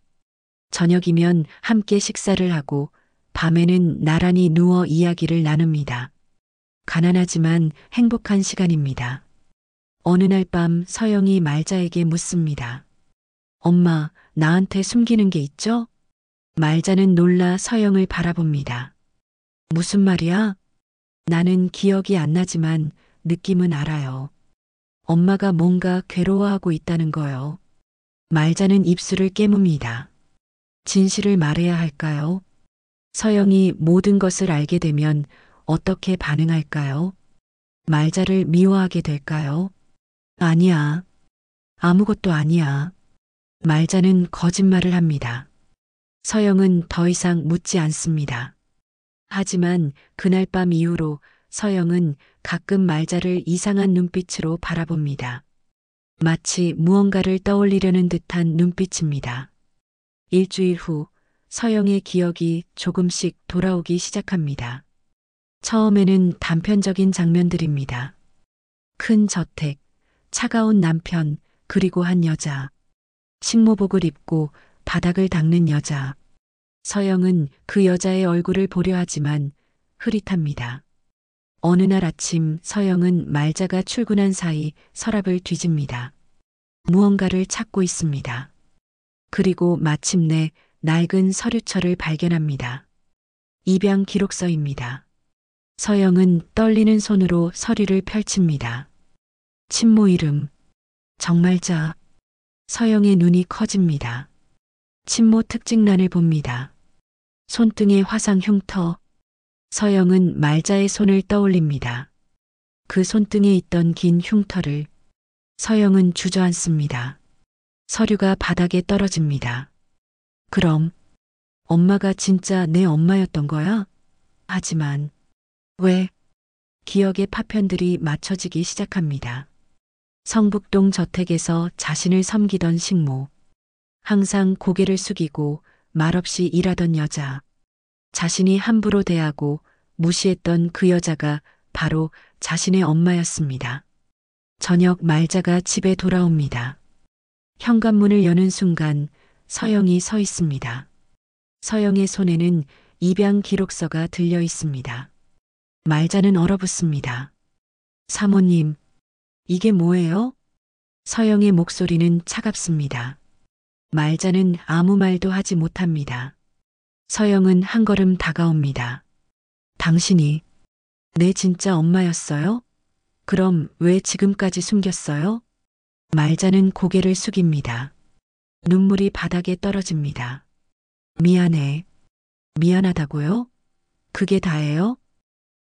저녁이면 함께 식사를 하고 밤에는 나란히 누워 이야기를 나눕니다. 가난하지만 행복한 시간입니다. 어느 날 밤 서영이 말자에게 묻습니다. 엄마, 나한테 숨기는 게 있죠? 말자는 놀라 서영을 바라봅니다. 무슨 말이야? 나는 기억이 안 나지만 느낌은 알아요. 엄마가 뭔가 괴로워하고 있다는 거요. 말자는 입술을 깨뭅니다. 진실을 말해야 할까요? 서영이 모든 것을 알게 되면 어떻게 반응할까요? 말자를 미워하게 될까요? 아니야. 아무것도 아니야. 말자는 거짓말을 합니다. 서영은 더 이상 묻지 않습니다. 하지만 그날 밤 이후로 서영은 가끔 말자를 이상한 눈빛으로 바라봅니다. 마치 무언가를 떠올리려는 듯한 눈빛입니다. 일주일 후 서영의 기억이 조금씩 돌아오기 시작합니다. 처음에는 단편적인 장면들입니다. 큰 저택, 차가운 남편, 그리고 한 여자. 식모복을 입고 바닥을 닦는 여자. 서영은 그 여자의 얼굴을 보려 하지만 흐릿합니다. 어느 날 아침 서영은 말자가 출근한 사이 서랍을 뒤집니다. 무언가를 찾고 있습니다. 그리고 마침내 낡은 서류철을 발견합니다. 입양 기록서입니다. 서영은 떨리는 손으로 서류를 펼칩니다. 친모 이름, 정말자. 서영의 눈이 커집니다. 친모 특징란을 봅니다. 손등에 화상 흉터. 서영은 말자의 손을 떠올립니다. 그 손등에 있던 긴 흉터를. 서영은 주저앉습니다. 서류가 바닥에 떨어집니다. 그럼 엄마가 진짜 내 엄마였던 거야? 하지만 왜? 기억의 파편들이 맞춰지기 시작합니다. 성북동 저택에서 자신을 섬기던 식모. 항상 고개를 숙이고 말없이 일하던 여자. 자신이 함부로 대하고 무시했던 그 여자가 바로 자신의 엄마였습니다. 저녁 말자가 집에 돌아옵니다. 현관문을 여는 순간 서영이 서 있습니다. 서영의 손에는 입양 기록서가 들려 있습니다. 말자는 얼어붙습니다. 사모님, 이게 뭐예요? 서영의 목소리는 차갑습니다. 말자는 아무 말도 하지 못합니다. 서영은 한 걸음 다가옵니다. 당신이 내 진짜 엄마였어요? 그럼 왜 지금까지 숨겼어요? 말자는 고개를 숙입니다. 눈물이 바닥에 떨어집니다. 미안해. 미안하다고요? 그게 다예요?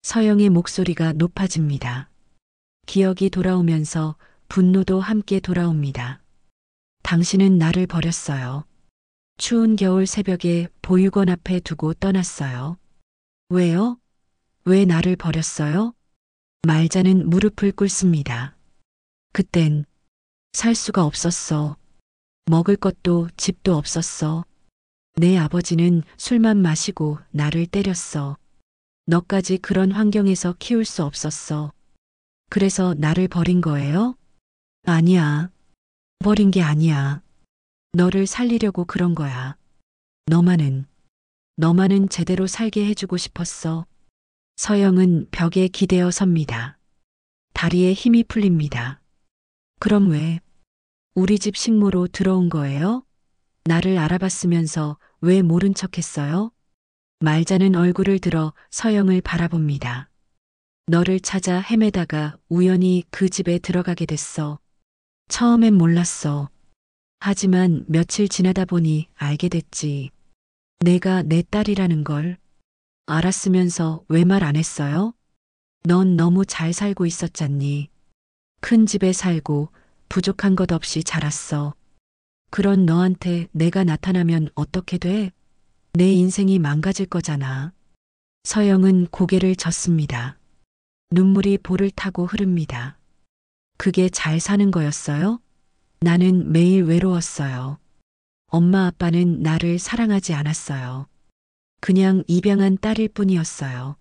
서영의 목소리가 높아집니다. 기억이 돌아오면서 분노도 함께 돌아옵니다. 당신은 나를 버렸어요. 추운 겨울 새벽에 보육원 앞에 두고 떠났어요. 왜요? 왜 나를 버렸어요? 말자는 무릎을 꿇습니다. 그땐 살 수가 없었어. 먹을 것도 집도 없었어. 내 아버지는 술만 마시고 나를 때렸어. 너까지 그런 환경에서 키울 수 없었어. 그래서 나를 버린 거예요? 아니야. 버린 게 아니야. 너를 살리려고 그런 거야. 너만은 제대로 살게 해주고 싶었어. 서영은 벽에 기대어 섭니다. 다리에 힘이 풀립니다. 그럼 왜? 우리 집 식모로 들어온 거예요? 나를 알아봤으면서 왜 모른 척 했어요? 말자는 얼굴을 들어 서영을 바라봅니다. 너를 찾아 헤매다가 우연히 그 집에 들어가게 됐어. 처음엔 몰랐어. 하지만 며칠 지나다 보니 알게 됐지. 내가 내 딸이라는 걸. 알았으면서 왜 말 안 했어요? 넌 너무 잘 살고 있었잖니. 큰 집에 살고 부족한 것 없이 자랐어. 그런 너한테 내가 나타나면 어떻게 돼? 내 인생이 망가질 거잖아. 서영은 고개를 젓습니다. 눈물이 볼을 타고 흐릅니다. 그게 잘 사는 거였어요? 나는 매일 외로웠어요. 엄마 아빠는 나를 사랑하지 않았어요. 그냥 입양한 딸일 뿐이었어요.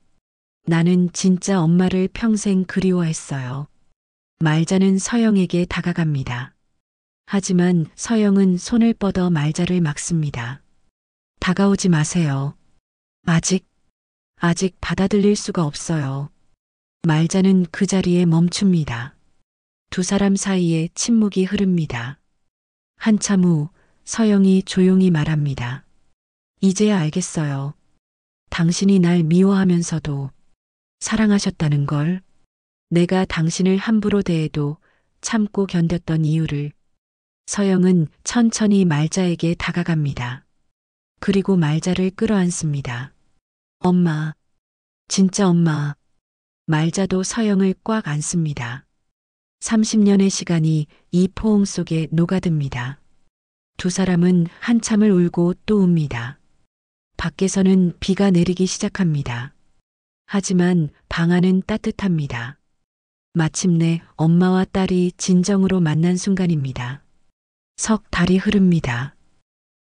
나는 진짜 엄마를 평생 그리워했어요. 말자는 서영에게 다가갑니다. 하지만 서영은 손을 뻗어 말자를 막습니다. 다가오지 마세요. 아직 받아들일 수가 없어요. 말자는 그 자리에 멈춥니다. 두 사람 사이에 침묵이 흐릅니다. 한참 후 서영이 조용히 말합니다. 이제야 알겠어요. 당신이 날 미워하면서도 사랑하셨다는 걸. 내가 당신을 함부로 대해도 참고 견뎠던 이유를. 서영은 천천히 말자에게 다가갑니다. 그리고 말자를 끌어안습니다. 엄마, 진짜 엄마. 말자도 서영을 꽉 안습니다. 30년의 시간이 이 포옹 속에 녹아듭니다. 두 사람은 한참을 울고 또 웁니다. 밖에서는 비가 내리기 시작합니다. 하지만 방 안은 따뜻합니다. 마침내 엄마와 딸이 진정으로 만난 순간입니다. 석 달이 흐릅니다.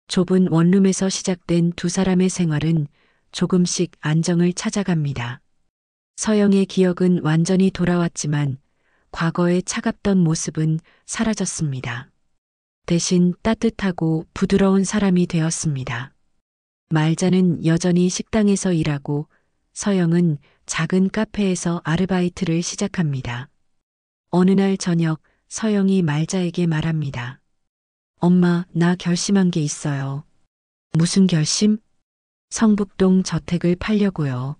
좁은 원룸에서 시작된 두 사람의 생활은 조금씩 안정을 찾아갑니다. 서영의 기억은 완전히 돌아왔지만 과거의 차갑던 모습은 사라졌습니다. 대신 따뜻하고 부드러운 사람이 되었습니다. 말자는 여전히 식당에서 일하고 서영은 작은 카페에서 아르바이트를 시작합니다. 어느 날 저녁 서영이 말자에게 말합니다. 엄마, 나 결심한 게 있어요. 무슨 결심? 성북동 저택을 팔려고요.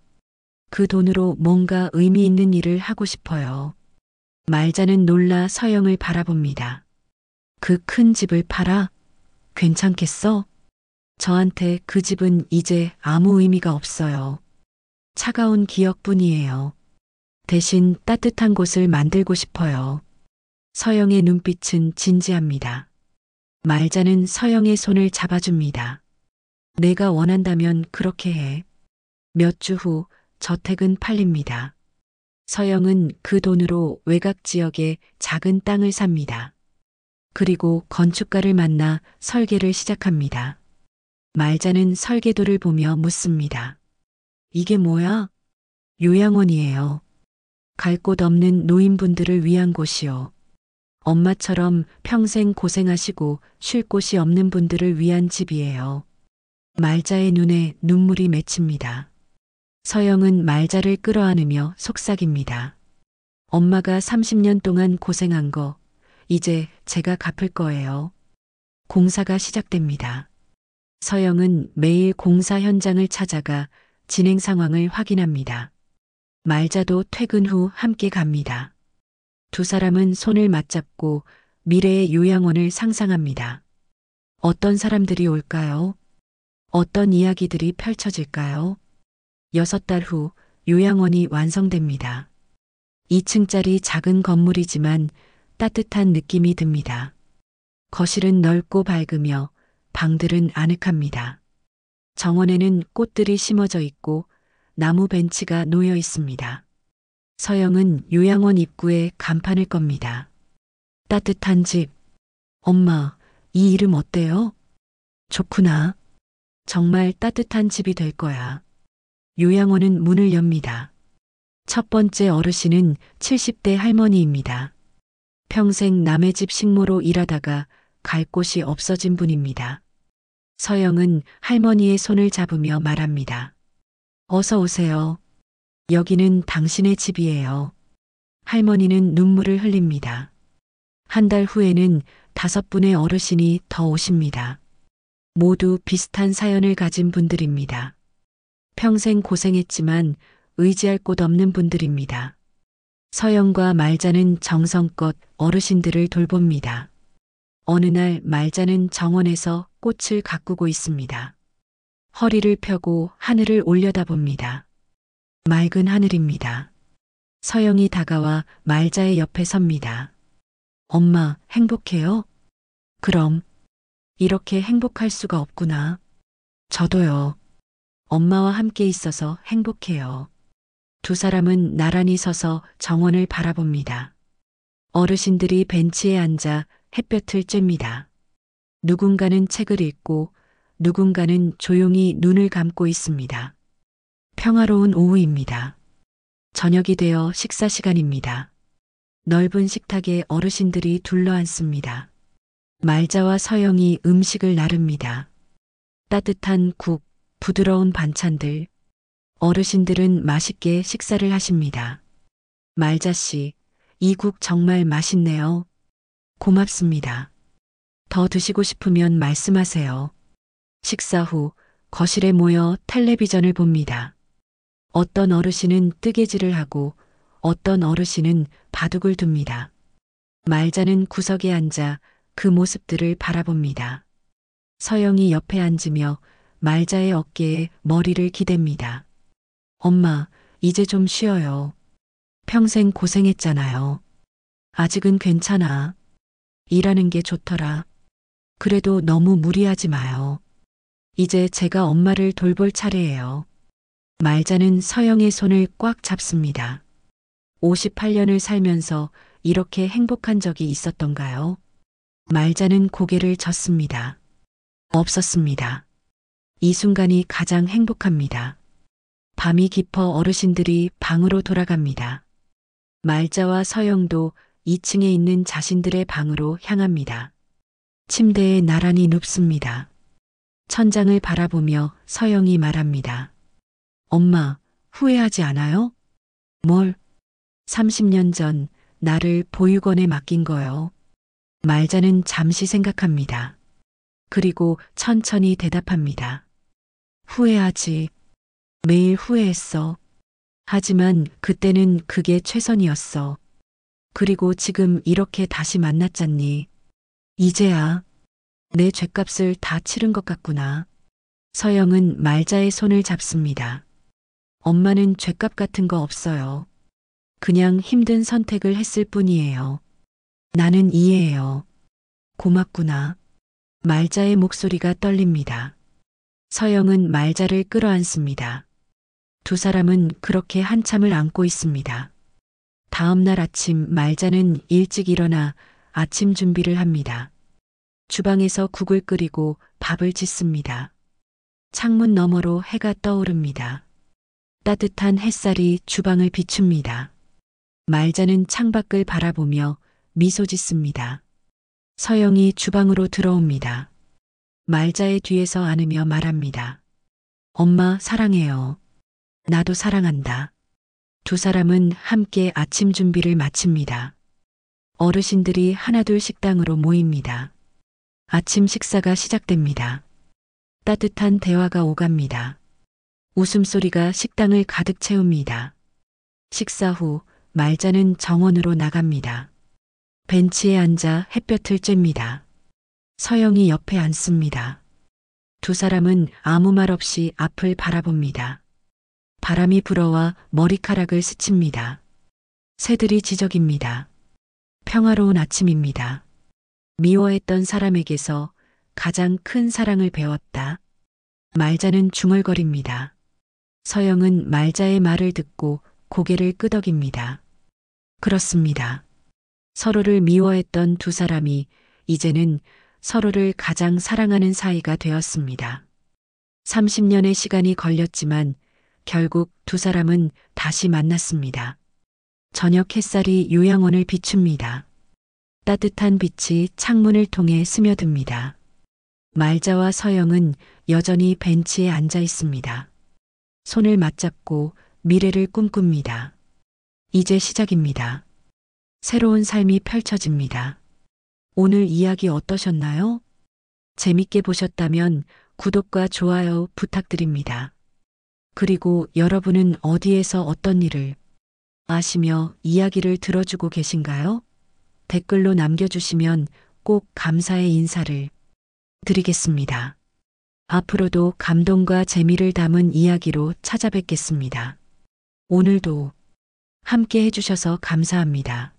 그 돈으로 뭔가 의미 있는 일을 하고 싶어요. 말자는 놀라 서영을 바라봅니다. 그 큰 집을 팔아? 괜찮겠어? 저한테 그 집은 이제 아무 의미가 없어요. 차가운 기억뿐이에요. 대신 따뜻한 곳을 만들고 싶어요. 서영의 눈빛은 진지합니다. 말자는 서영의 손을 잡아줍니다. 내가 원한다면 그렇게 해. 몇 주 후 저택은 팔립니다. 서영은 그 돈으로 외곽 지역에 작은 땅을 삽니다. 그리고 건축가를 만나 설계를 시작합니다. 말자는 설계도를 보며 묻습니다. 이게 뭐야? 요양원이에요. 갈 곳 없는 노인분들을 위한 곳이요. 엄마처럼 평생 고생하시고 쉴 곳이 없는 분들을 위한 집이에요. 말자의 눈에 눈물이 맺힙니다. 서영은 말자를 끌어안으며 속삭입니다. 엄마가 30년 동안 고생한 거, 이제 제가 갚을 거예요. 공사가 시작됩니다. 서영은 매일 공사 현장을 찾아가 진행 상황을 확인합니다. 말자도 퇴근 후 함께 갑니다. 두 사람은 손을 맞잡고 미래의 요양원을 상상합니다. 어떤 사람들이 올까요? 어떤 이야기들이 펼쳐질까요? 6달 후 요양원이 완성됩니다. 2층짜리 작은 건물이지만 따뜻한 느낌이 듭니다. 거실은 넓고 밝으며 방들은 아늑합니다. 정원에는 꽃들이 심어져 있고 나무 벤치가 놓여 있습니다. 서영은 요양원 입구에 간판을 겁니다. 따뜻한 집. 엄마, 이 이름 어때요? 좋구나. 정말 따뜻한 집이 될 거야. 요양원은 문을 엽니다. 첫 번째 어르신은 70대 할머니입니다. 평생 남의 집 식모로 일하다가 갈 곳이 없어진 분입니다. 서영은 할머니의 손을 잡으며 말합니다. 어서 오세요. 여기는 당신의 집이에요. 할머니는 눈물을 흘립니다. 한 달 후에는 5분의 어르신이 더 오십니다. 모두 비슷한 사연을 가진 분들입니다. 평생 고생했지만 의지할 곳 없는 분들입니다. 서영과 말자는 정성껏 어르신들을 돌봅니다. 어느 날 말자는 정원에서 꽃을 가꾸고 있습니다. 허리를 펴고 하늘을 올려다봅니다. 맑은 하늘입니다. 서영이 다가와 말자의 옆에 섭니다. 엄마, 행복해요? 그럼. 이렇게 행복할 수가 없구나. 저도요. 엄마와 함께 있어서 행복해요. 두 사람은 나란히 서서 정원을 바라봅니다. 어르신들이 벤치에 앉아 햇볕을 쬐입니다. 누군가는 책을 읽고 누군가는 조용히 눈을 감고 있습니다. 평화로운 오후입니다. 저녁이 되어 식사 시간입니다. 넓은 식탁에 어르신들이 둘러앉습니다. 말자와 서영이 음식을 나릅니다. 따뜻한 국, 부드러운 반찬들. 어르신들은 맛있게 식사를 하십니다. 말자 씨, 이 국 정말 맛있네요. 고맙습니다. 더 드시고 싶으면 말씀하세요. 식사 후 거실에 모여 텔레비전을 봅니다. 어떤 어르신은 뜨개질을 하고 어떤 어르신은 바둑을 둡니다. 말자는 구석에 앉아 그 모습들을 바라봅니다. 서영이 옆에 앉으며 말자의 어깨에 머리를 기댑니다. 엄마, 이제 좀 쉬어요. 평생 고생했잖아요. 아직은 괜찮아. 일하는 게 좋더라. 그래도 너무 무리하지 마요. 이제 제가 엄마를 돌볼 차례예요. 말자는 서영의 손을 꽉 잡습니다. 58년을 살면서 이렇게 행복한 적이 있었던가요? 말자는 고개를 젓습니다. 없었습니다. 이 순간이 가장 행복합니다. 밤이 깊어 어르신들이 방으로 돌아갑니다. 말자와 서영도 2층에 있는 자신들의 방으로 향합니다. 침대에 나란히 눕습니다. 천장을 바라보며 서영이 말합니다. 엄마, 후회하지 않아요? 뭘? 30년 전 나를 보육원에 맡긴 거요. 말자는 잠시 생각합니다. 그리고 천천히 대답합니다. 후회하지. 매일 후회했어. 하지만 그때는 그게 최선이었어. 그리고 지금 이렇게 다시 만났잖니. 이제야 내 죗값을 다 치른 것 같구나. 서영은 말자의 손을 잡습니다. 엄마는 죗값 같은 거 없어요. 그냥 힘든 선택을 했을 뿐이에요. 나는 이해해요. 고맙구나. 말자의 목소리가 떨립니다. 서영은 말자를 끌어안습니다. 두 사람은 그렇게 한참을 안고 있습니다. 다음 날 아침 말자는 일찍 일어나 아침 준비를 합니다. 주방에서 국을 끓이고 밥을 짓습니다. 창문 너머로 해가 떠오릅니다. 따뜻한 햇살이 주방을 비춥니다. 말자는 창밖을 바라보며 미소 짓습니다. 서영이 주방으로 들어옵니다. 말자의 뒤에서 안으며 말합니다. 엄마 사랑해요. 나도 사랑한다. 두 사람은 함께 아침 준비를 마칩니다. 어르신들이 하나둘 식당으로 모입니다. 아침 식사가 시작됩니다. 따뜻한 대화가 오갑니다. 웃음소리가 식당을 가득 채웁니다. 식사 후 말자는 정원으로 나갑니다. 벤치에 앉아 햇볕을 쬐입니다. 서영이 옆에 앉습니다. 두 사람은 아무 말 없이 앞을 바라봅니다. 바람이 불어와 머리카락을 스칩니다. 새들이 지저깁니다. 평화로운 아침입니다. 미워했던 사람에게서 가장 큰 사랑을 배웠다. 말자는 중얼거립니다. 서영은 말자의 말을 듣고 고개를 끄덕입니다. 그렇습니다. 서로를 미워했던 두 사람이 이제는 서로를 가장 사랑하는 사이가 되었습니다. 30년의 시간이 걸렸지만 결국 두 사람은 다시 만났습니다. 저녁 햇살이 요양원을 비춥니다. 따뜻한 빛이 창문을 통해 스며듭니다. 말자와 서영은 여전히 벤치에 앉아 있습니다. 손을 맞잡고 미래를 꿈꿉니다. 이제 시작입니다. 새로운 삶이 펼쳐집니다. 오늘 이야기 어떠셨나요? 재밌게 보셨다면 구독과 좋아요 부탁드립니다. 그리고 여러분은 어디에서 어떤 일을 아시며 이야기를 들어주고 계신가요? 댓글로 남겨주시면 꼭 감사의 인사를 드리겠습니다. 앞으로도 감동과 재미를 담은 이야기로 찾아뵙겠습니다. 오늘도 함께 해주셔서 감사합니다.